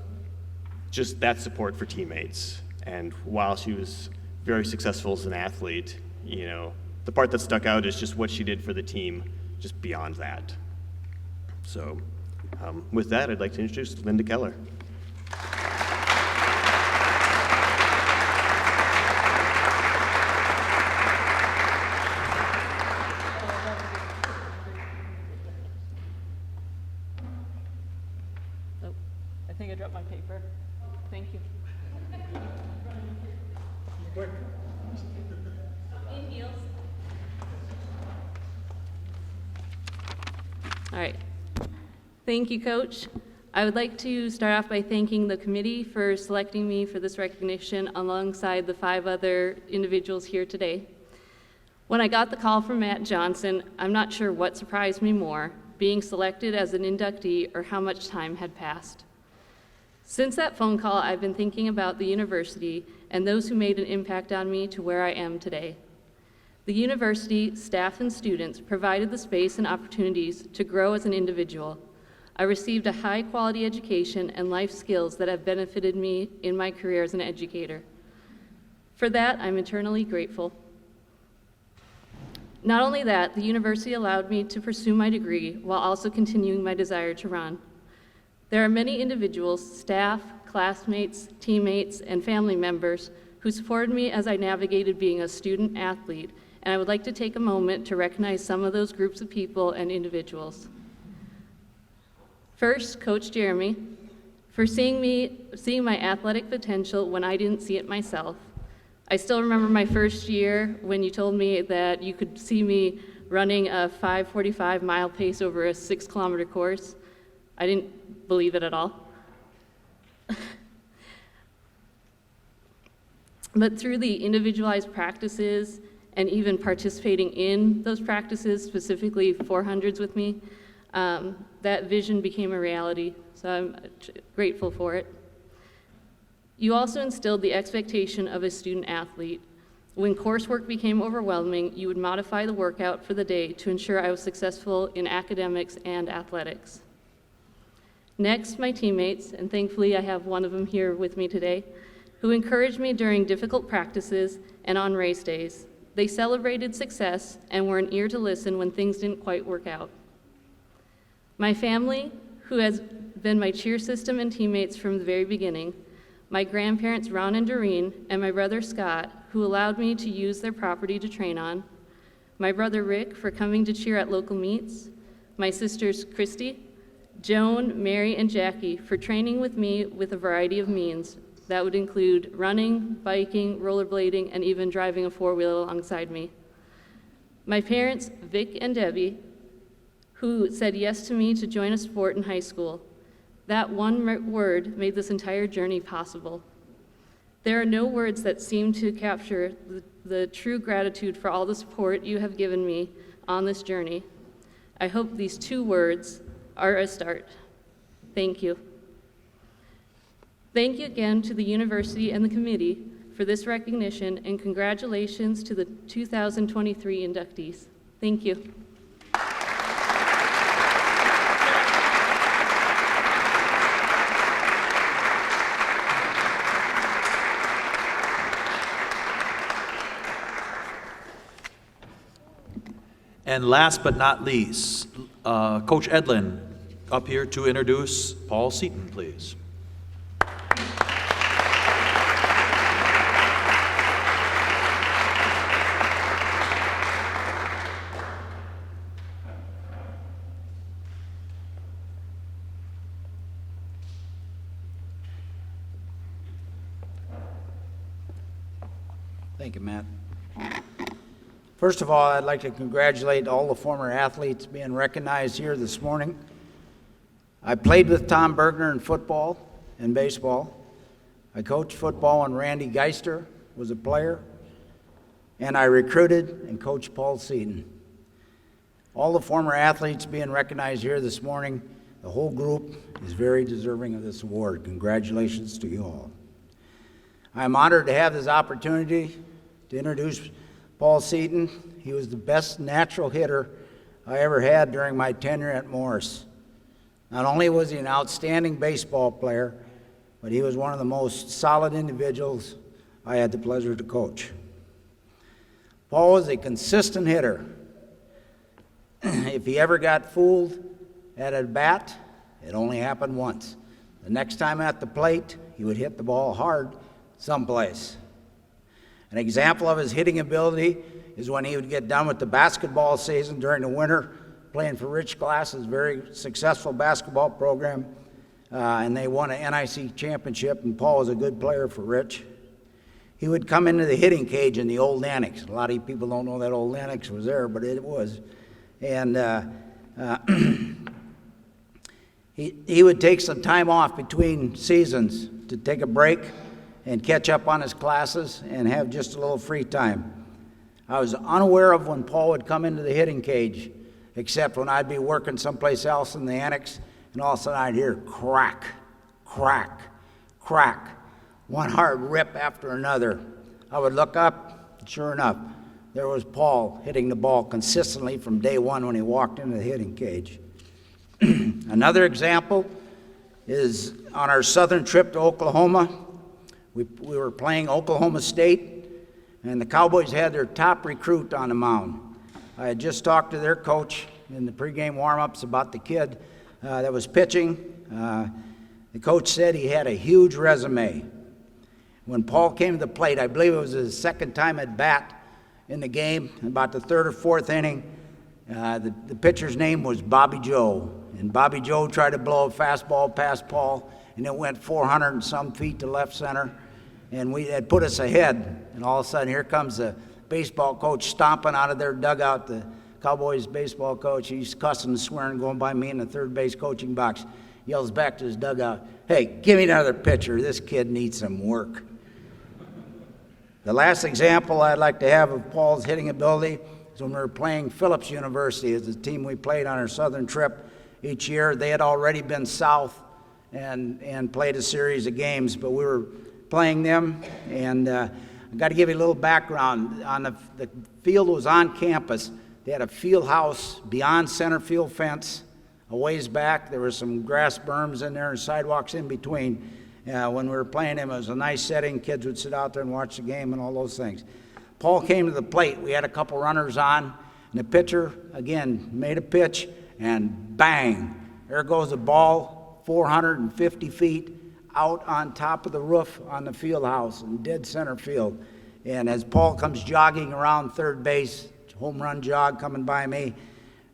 just that support for teammates. And while she was very successful as an athlete, the part that stuck out is just what she did for the team, just beyond that. So with that, I'd like to introduce Linda Keller. All right. Thank you, Coach. I would like to start off by thanking the committee for selecting me for this recognition alongside the 5 other individuals here today. When I got the call from Matt Johnson, I'm not sure what surprised me more, being selected as an inductee or how much time had passed. Since that phone call, I've been thinking about the university and those who made an impact on me to where I am today. The university, staff, and students provided the space and opportunities to grow as an individual. I received a high-quality education and life skills that have benefited me in my career as an educator. For that, I'm eternally grateful. Not only that, the university allowed me to pursue my degree while also continuing my desire to run. There are many individuals, staff, classmates, teammates, and family members who supported me as I navigated being a student athlete, and I would like to take a moment to recognize some of those groups of people and individuals. First, Coach Jeremy, for seeing my athletic potential when I didn't see it myself. I still remember my first year when you told me that you could see me running a 5:45 mile pace over a 6-kilometer course. I didn't believe it at all. But through the individualized practices and even participating in those practices, specifically 400s with me, that vision became a reality, so I'm grateful for it. You also instilled the expectation of a student athlete. When coursework became overwhelming, you would modify the workout for the day to ensure I was successful in academics and athletics. Next, my teammates, and thankfully I have one of them here with me today, who encouraged me during difficult practices and on race days. They celebrated success and were an ear to listen when things didn't quite work out. My family, who has been my cheer system and teammates from the very beginning, my grandparents Ron and Doreen, and my brother Scott, who allowed me to use their property to train on, my brother Rick for coming to cheer at local meets, my sisters Christy, Joan, Mary, and Jackie for training with me with a variety of means. That would include running, biking, rollerblading, and even driving a 4-wheel alongside me. My parents, Vic and Debbie, who said yes to me to join a sport in high school. That one word made this entire journey possible. There are no words that seem to capture the true gratitude for all the support you have given me on this journey. I hope these 2 words are a start. Thank you. Thank you again to the university and the committee for this recognition, and congratulations to the 2023 inductees. Thank you. And last but not least, Coach Edlin up here to introduce Paul Seaton, please. Thank you, Matt. First of all, I'd like to congratulate all the former athletes being recognized here this morning. I played with Tom Bergner in football and baseball. I coached football when Randy Geister was a player. And I recruited and coached Paul Seaton. All the former athletes being recognized here this morning, the whole group is very deserving of this award. Congratulations to you all. I'm honored to have this opportunity to introduce Paul Seaton. He was the best natural hitter I ever had during my tenure at Morris. Not only was he an outstanding baseball player, but he was one of the most solid individuals I had the pleasure to coach. Paul was a consistent hitter. If he ever got fooled at a bat, it only happened once. The next time at the plate, he would hit the ball hard someplace. An example of his hitting ability is when he would get done with the basketball season during the winter, playing for Rich Glass's very successful basketball program, and they won an NIC championship, and Paul was a good player for Rich. he would come into the hitting cage in the old annex. A lot of people don't know that old annex was there, but it was. And he would take some time off between seasons to take a break and catch up on his classes and have just a little free time. I was unaware of when Paul would come into the hitting cage, except when I'd be working someplace else in the annex, and all of a sudden I'd hear crack, crack, crack, one hard rip after another. I would look up, and sure enough, there was Paul hitting the ball consistently from day one when he walked into the hitting cage. Another example is on our southern trip to Oklahoma. We were playing Oklahoma State, and the Cowboys had their top recruit on the mound. I had just talked to their coach in the pregame warm-ups about the kid that was pitching. The coach said he had a huge resume. When Paul came to the plate, I believe it was his second time at bat in the game, about the third or fourth inning, the pitcher's name was Bobby Joe. And Bobby Joe tried to blow a fastball past Paul, and it went 400 and some feet to left center. And we had put us ahead, and all of a sudden here comes the baseball coach stomping out of their dugout, the Cowboys baseball coach. He's cussing and swearing, going by me in the third base coaching box. Yells back to his dugout, "Hey, give me another pitcher. This kid needs some work." The last example I'd like to have of Paul's hitting ability is when we were playing Phillips University as the team we played on our southern trip each year. They had already been south and played a series of games, but we were playing them, and I got to give you a little background. On the field was on campus. They had a field house beyond center field fence. A ways back, there were some grass berms in there and sidewalks in between. When we were playing them, it was a nice setting. Kids would sit out there and watch the game and all those things. Paul came to the plate. We had a couple runners on, and the pitcher, again, made a pitch, and bang, there goes the ball 450 feet out on top of the roof on the field house in dead center field. And as Paul comes jogging around third base, home run jog coming by me,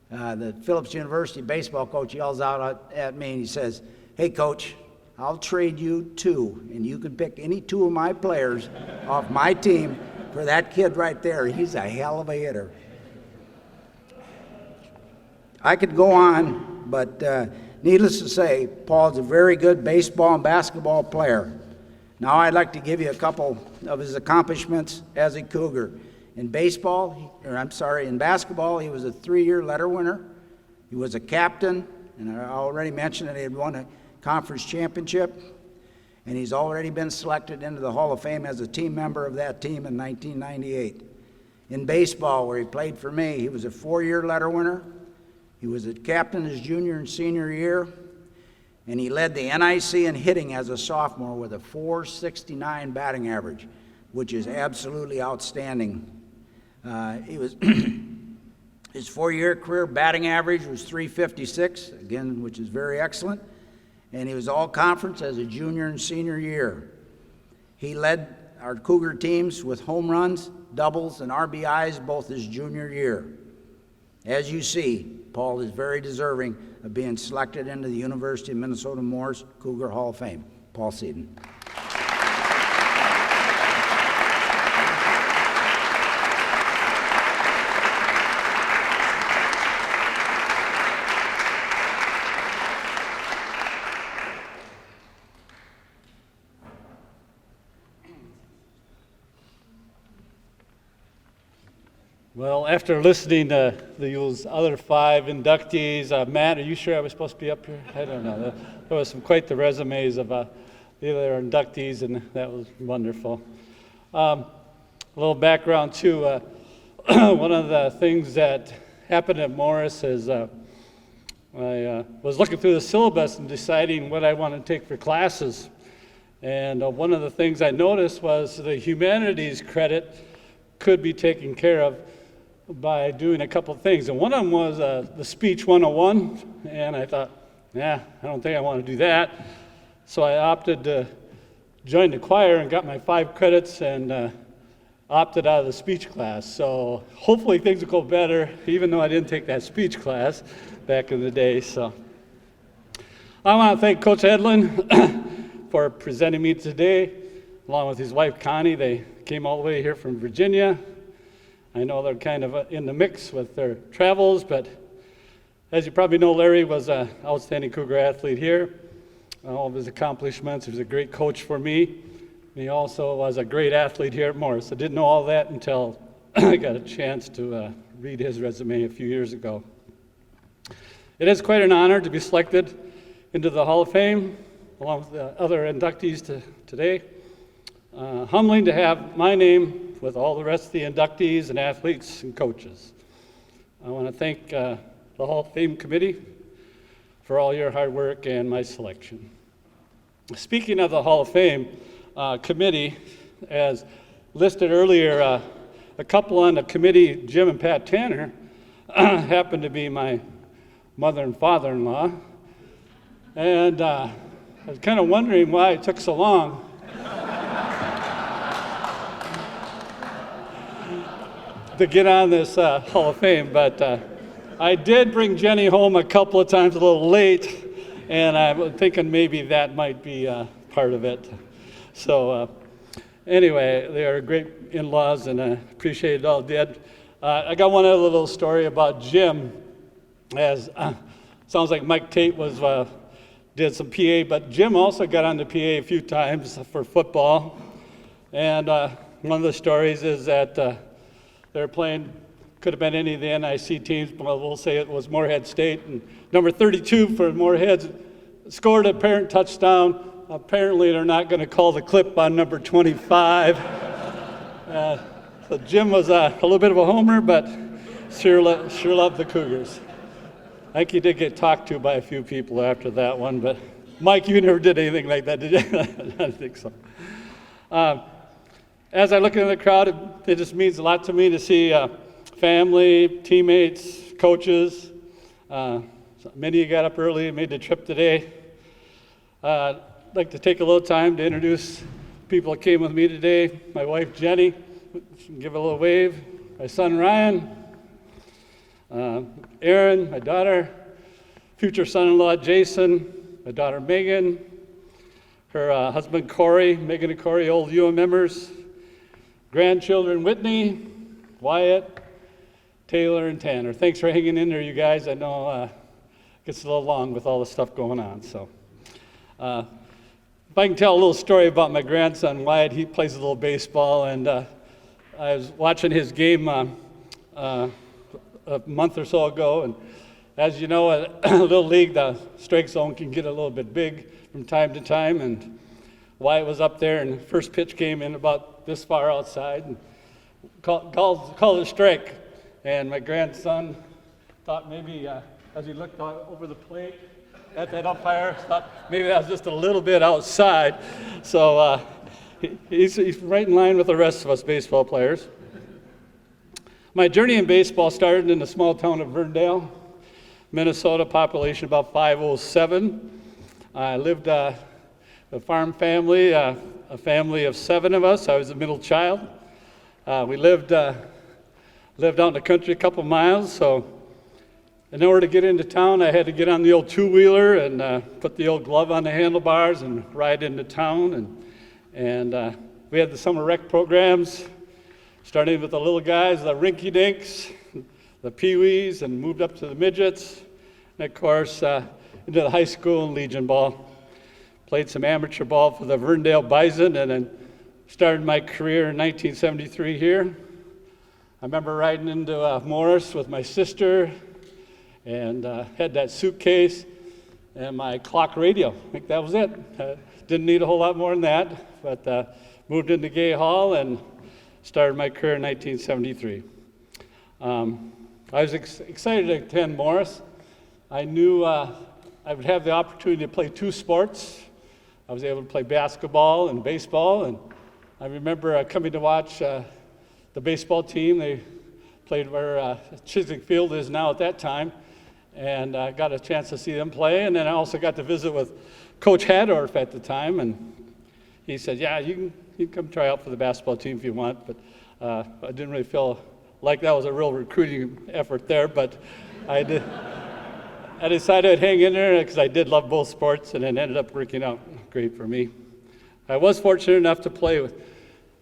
the Phillips University baseball coach yells out at me and he says, "Hey, coach, I'll trade you 2, and you can pick any 2 of my players off my team for that kid right there. He's a hell of a hitter." I could go on, but needless to say, Paul's a very good baseball and basketball player. Now I'd like to give you a couple of his accomplishments as a Cougar. In basketball, he was a 3-year letter winner. He was a captain, and I already mentioned that he had won a conference championship, and he's already been selected into the Hall of Fame as a team member of that team in 1998. In baseball, where he played for me, he was a 4-year letter winner. He was a captain his junior and senior year, and he led the NIC in hitting as a sophomore with a .469 batting average, which is absolutely outstanding. His 4-year career batting average was .356, again, which is very excellent, and he was all conference as a junior and senior year. He led our Cougar teams with home runs, doubles, and RBIs both his junior year. As you see, Paul is very deserving of being selected into the University of Minnesota Moore's Cougar Hall of Fame. Paul Seaton. Well, after listening to those other 5 inductees, Matt, are you sure I was supposed to be up here? I don't know. There was quite the resumes of the other inductees, and that was wonderful. A little background, too. One of the things that happened at Morris is I was looking through the syllabus and deciding what I wanted to take for classes. And one of the things I noticed was the humanities credit could be taken care of by doing a couple things. And one of them was the Speech 101, and I thought, I don't think I want to do that. So I opted to join the choir and got my 5 credits and opted out of the speech class. So hopefully things will go better, even though I didn't take that speech class back in the day. So I want to thank Coach Edlin for presenting me today. along with his wife Connie. They came all the way here from Virginia. I know they're kind of in the mix with their travels, but as you probably know, Larry was an outstanding Cougar athlete here. All of his accomplishments. He was a great coach for me. And he also was a great athlete here at Morris. I didn't know all that until I got a chance to read his resume a few years ago. It is quite an honor to be selected into the Hall of Fame, along with the other inductees today. Humbling to have my name with all the rest of the inductees and athletes and coaches. I want to thank the Hall of Fame committee for all your hard work and my selection. Speaking of the Hall of Fame committee, as listed earlier, a couple on the committee, Jim and Pat Tanner, happened to be my mother and father-in-law. And I was kind of wondering why it took so long. To get on this Hall of Fame, but I did bring Jenny home a couple of times a little late, and I'm thinking maybe that might be part of it. So anyway, they are great in-laws, and I appreciate it all did. I got one other little story about Jim, as sounds like Mike Tate did some PA, but Jim also got on the PA a few times for football. And one of the stories is that they were playing, could have been any of the NIC teams, but we'll say it was Moorhead State. And number 32 for Moorhead scored a parent touchdown. Apparently they're not going to call the clip on number 25. So Jim was a little bit of a homer, but sure loved the Cougars. I think he did get talked to by a few people after that one, but Mike, you never did anything like that, did you? I don't think so. As I look into the crowd, it just means a lot to me to see family, teammates, coaches. Many of you got up early and made the trip today. I'd like to take a little time to introduce people that came with me today. My wife, Jenny, give a little wave. My son, Ryan. Aaron, my daughter. Future son-in-law, Jason. My daughter, Megan. Her husband, Corey. Megan and Corey, old UM members. Grandchildren, Whitney, Wyatt, Taylor, and Tanner. Thanks for hanging in there, you guys. I know it gets a little long with all the stuff going on. So, if I can tell a little story about my grandson, Wyatt, he plays a little baseball, and I was watching his game a month or so ago, and as you know, at Little League, the strike zone can get a little bit big from time to time, and Wyatt was up there, and the first pitch came in about this far outside, and called a strike. And my grandson thought maybe, as he looked over the plate at that umpire, thought maybe that was just a little bit outside. So he's right in line with the rest of us baseball players. My journey in baseball started in the small town of Verndale, Minnesota, population about 507. I lived a farm family, a family of 7 of us. I was the middle child. We lived out in the country a couple miles, so in order to get into town, I had to get on the old two-wheeler and put the old glove on the handlebars and ride into town. And we had the summer rec programs, starting with the little guys, the rinky-dinks, the pee-wees, and moved up to the midgets, and of course into the high school and Legion ball. Played some amateur ball for the Verndale Bison, and then started my career in 1973 here. I remember riding into Morris with my sister, and had that suitcase and my clock radio. I think that was it. Didn't need a whole lot more than that, but moved into Gay Hall and started my career in 1973. I was excited to attend Morris. I knew I would have the opportunity to play 2 sports. I was able to play basketball and baseball, and I remember coming to watch the baseball team. They played where Chiswick Field is now at that time, and I got a chance to see them play. And then I also got to visit with Coach Hadorf at the time, and he said, yeah, you can come try out for the basketball team if you want, but I didn't really feel like that was a real recruiting effort there, but I did. I decided I'd hang in there because I did love both sports, and it ended up working out great for me. I was fortunate enough to play with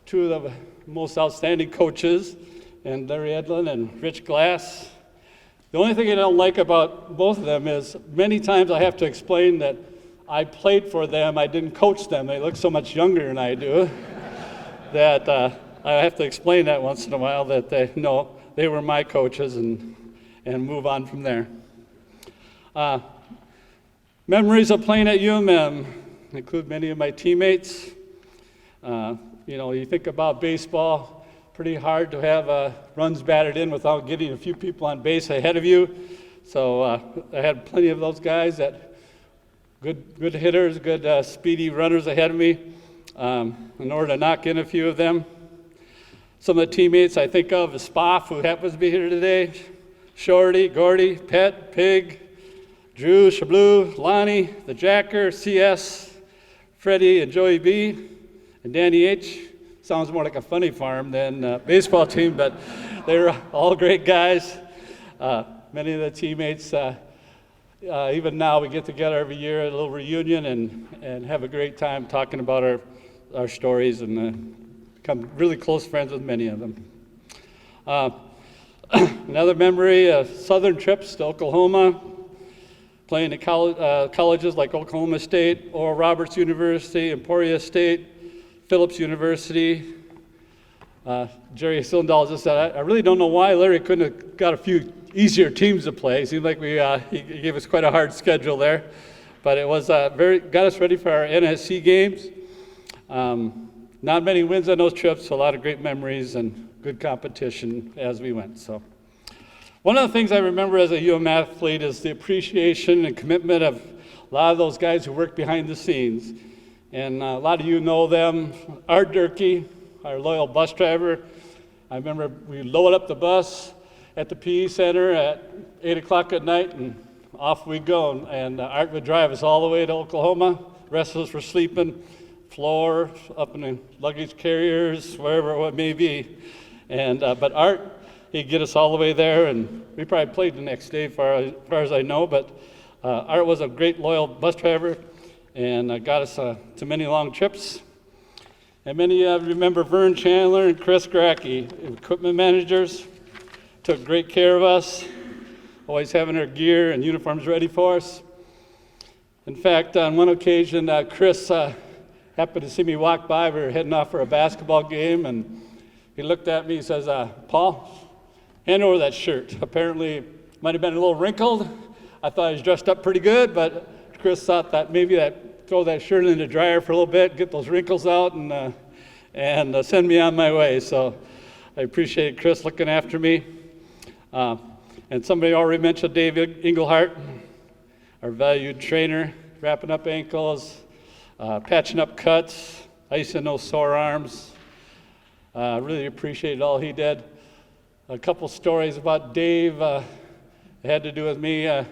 two of the most outstanding coaches, and Larry Edlin and Rich Glass. The only thing I don't like about both of them is many times I have to explain that I played for them, I didn't coach them. They look so much younger than I do that I have to explain that once in a while that they were my coaches and move on from there. Memories of playing at UMM include many of my teammates. You think about baseball, pretty hard to have runs batted in without getting a few people on base ahead of you. So I had plenty of those guys that good hitters, good speedy runners ahead of me in order to knock in a few of them. Some of the teammates I think of is Spoff, who happens to be here today, Shorty, Gordy, Pet, Pig, Drew, Shablu, Lonnie, the Jacker, CS, Freddie, and Joey B, and Danny H. Sounds more like a funny farm than a baseball team, but they're all great guys. Many of the teammates, even now, we get together every year at a little reunion and have a great time talking about our stories and become really close friends with many of them. Another memory, southern trips to Oklahoma, playing at colleges like Oklahoma State, Oral Roberts University, Emporia State, Phillips University. Jerry Sillendahl just said, I really don't know why Larry couldn't have got a few easier teams to play. It seemed like he gave us quite a hard schedule there. But it was got us ready for our NSC games. Not many wins on those trips, so a lot of great memories and good competition as we went. So, one of the things I remember as a UM athlete is the appreciation and commitment of a lot of those guys who work behind the scenes. And a lot of you know them. Art Durkee, our loyal bus driver. I remember we load up the bus at the PE Center at 8 o'clock at night, and off we go. And Art would drive us all the way to Oklahoma. The rest of us were sleeping, floor, up in the luggage carriers, wherever it may be. And but Art, he'd get us all the way there, and we probably played the next day, far as I know. But Art was a great, loyal bus driver, and got us to many long trips. And many of you remember Vern Chandler and Chris Gracky, equipment managers, took great care of us, always having our gear and uniforms ready for us. In fact, on one occasion, Chris happened to see me walk by. We were heading off for a basketball game, and he looked at me and says, Paul, hand over that shirt. Apparently, it might have been a little wrinkled. I thought I was dressed up pretty good, but Chris thought that maybe throw that shirt in the dryer for a little bit, get those wrinkles out, and send me on my way. So I appreciate Chris looking after me. And somebody already mentioned Dave Englehart, our valued trainer, wrapping up ankles, patching up cuts, icing those sore arms. Really appreciated all he did. A couple stories about Dave had to do with me.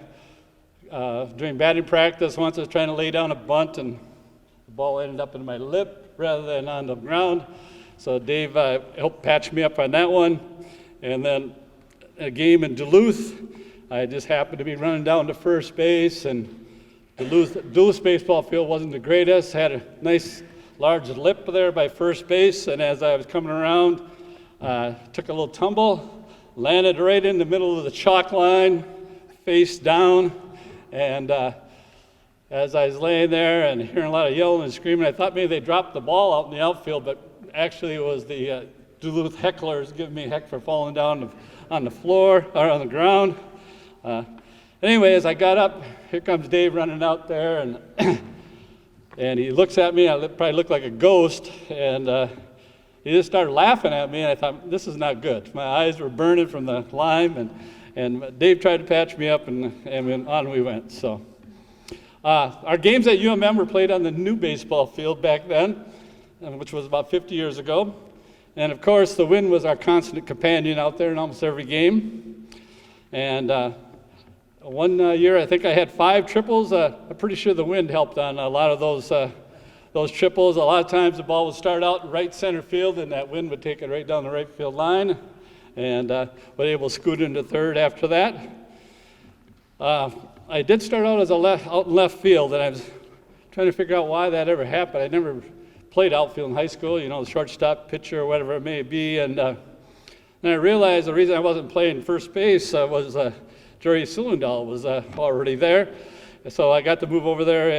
During batting practice, once I was trying to lay down a bunt, and the ball ended up in my lip rather than on the ground. So Dave helped patch me up on that one. And then a game in Duluth, I just happened to be running down to first base, and Duluth baseball field wasn't the greatest. Had a nice large lip there by first base, and as I was coming around, took a little tumble, landed right in the middle of the chalk line, face down. And as I was laying there and hearing a lot of yelling and screaming, I thought maybe they dropped the ball out in the outfield, but actually it was the Duluth hecklers giving me heck for falling down on the floor or on the ground. Anyway, as I got up, here comes Dave running out there, and and he looks at me. I probably look like a ghost, and he just started laughing at me, and I thought, this is not good. My eyes were burning from the lime, and Dave tried to patch me up, and on we went. So our games at UMM were played on the new baseball field back then, which was about 50 years ago. And of course, the wind was our constant companion out there in almost every game. And one year, I think I had 5 triples. I'm pretty sure the wind helped on a lot of those triples. A lot of times the ball would start out in right center field, and that wind would take it right down the right field line. And was able to scoot into third after that. I did start out as out in left field, and I was trying to figure out why that ever happened. I never played outfield in high school, you know, the shortstop, pitcher, or whatever it may be. And I realized the reason I wasn't playing first base was Jerry Sulendal was already there. So I got to move over there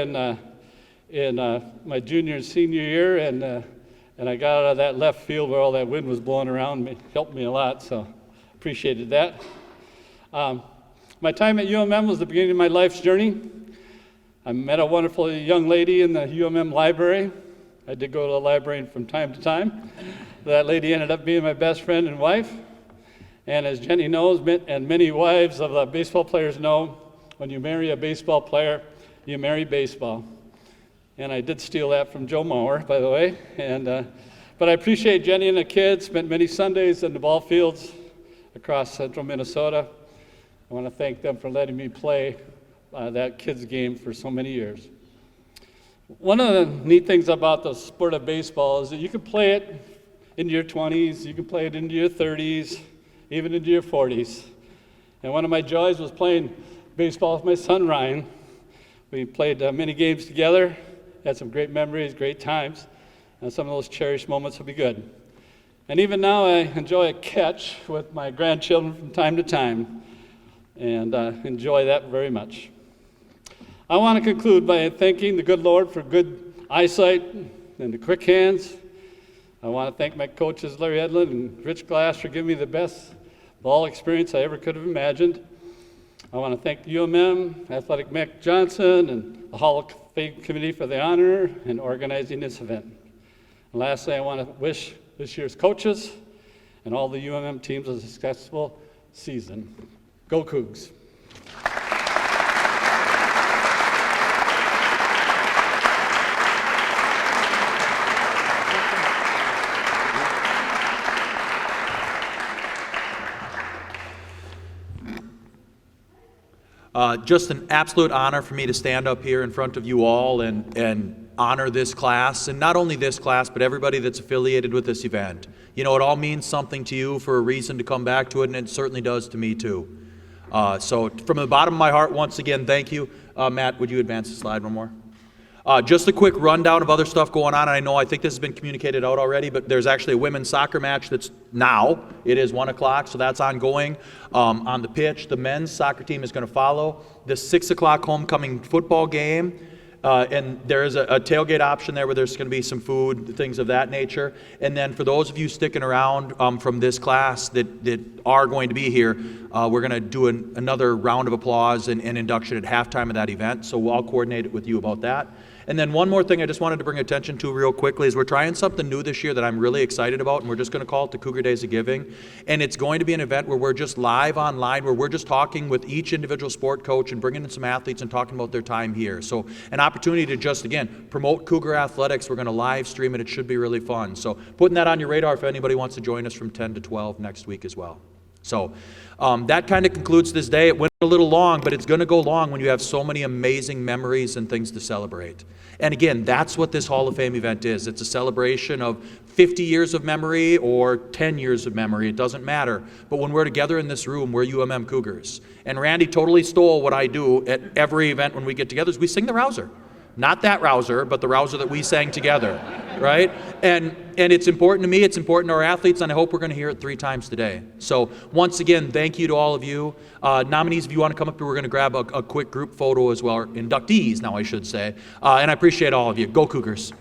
in my junior and senior year, and I got out of that left field where all that wind was blowing around me. Helped me a lot, so appreciated that. My time at UMM was the beginning of my life's journey. I met a wonderful young lady in the UMM library. I did go to the library from time to time. That lady ended up being my best friend and wife. And as Jenny knows, and many wives of the baseball players know, when you marry a baseball player, you marry baseball. And I did steal that from Joe Mauer, by the way. But I appreciate Jenny and the kids. Spent many Sundays in the ball fields across central Minnesota. I want to thank them for letting me play that kids game for so many years. One of the neat things about the sport of baseball is that you can play it into your 20s, you can play it into your 30s, even into your 40s. And one of my joys was playing baseball with my son Ryan. We played many games together, had some great memories, great times, and some of those cherished moments will be good. And even now I enjoy a catch with my grandchildren from time to time, and enjoy that very much. I want to conclude by thanking the good Lord for good eyesight and the quick hands. I want to thank my coaches, Larry Edlund and Rich Glass, for giving me the best ball experience I ever could have imagined. I want to thank UMM, Athletic Mac Johnson, and the Hall of Fame Committee for the honor and organizing this event. And lastly, I want to wish this year's coaches and all the UMM teams a successful season. Go Cougs! Just an absolute honor for me to stand up here in front of you all and honor this class, and not only this class, but everybody that's affiliated with this event. You know, it all means something to you for a reason to come back to it, and it certainly does to me too. So from the bottom of my heart, once again, thank you. Matt, would you advance the slide one more? Just a quick rundown of other stuff going on. I think this has been communicated out already, but there's actually a women's soccer match that's now. It is 1 o'clock, so that's ongoing. On the pitch, the men's soccer team is going to follow. The 6 o'clock homecoming football game, and there is a tailgate option there where there's going to be some food, things of that nature. And then for those of you sticking around from this class that are going to be here, we're going to do another round of applause and induction at halftime of that event, so I'll coordinate it with you about that. And then one more thing I just wanted to bring attention to real quickly is we're trying something new this year that I'm really excited about, and we're just going to call it the Cougar Days of Giving. And it's going to be an event where we're just live online, where we're just talking with each individual sport coach and bringing in some athletes and talking about their time here. So an opportunity to just, again, promote Cougar athletics. We're going to live stream it. It should be really fun. So putting that on your radar if anybody wants to join us from 10 to 12 next week as well. So that kind of concludes this day. It went a little long, but it's going to go long when you have so many amazing memories and things to celebrate. And again, that's what this Hall of Fame event is. It's a celebration of 50 years of memory or 10 years of memory. It doesn't matter. But when we're together in this room, we're UMM Cougars. And Randy totally stole what I do at every event when we get together is we sing the rouser. Not that rouser, but the rouser that we sang together, right? And it's important to me, it's important to our athletes, and I hope we're going to hear it 3 times today. So once again, thank you to all of you. Nominees, if you want to come up here, we're going to grab a quick group photo as well, or inductees now I should say. And I appreciate all of you. Go Cougars.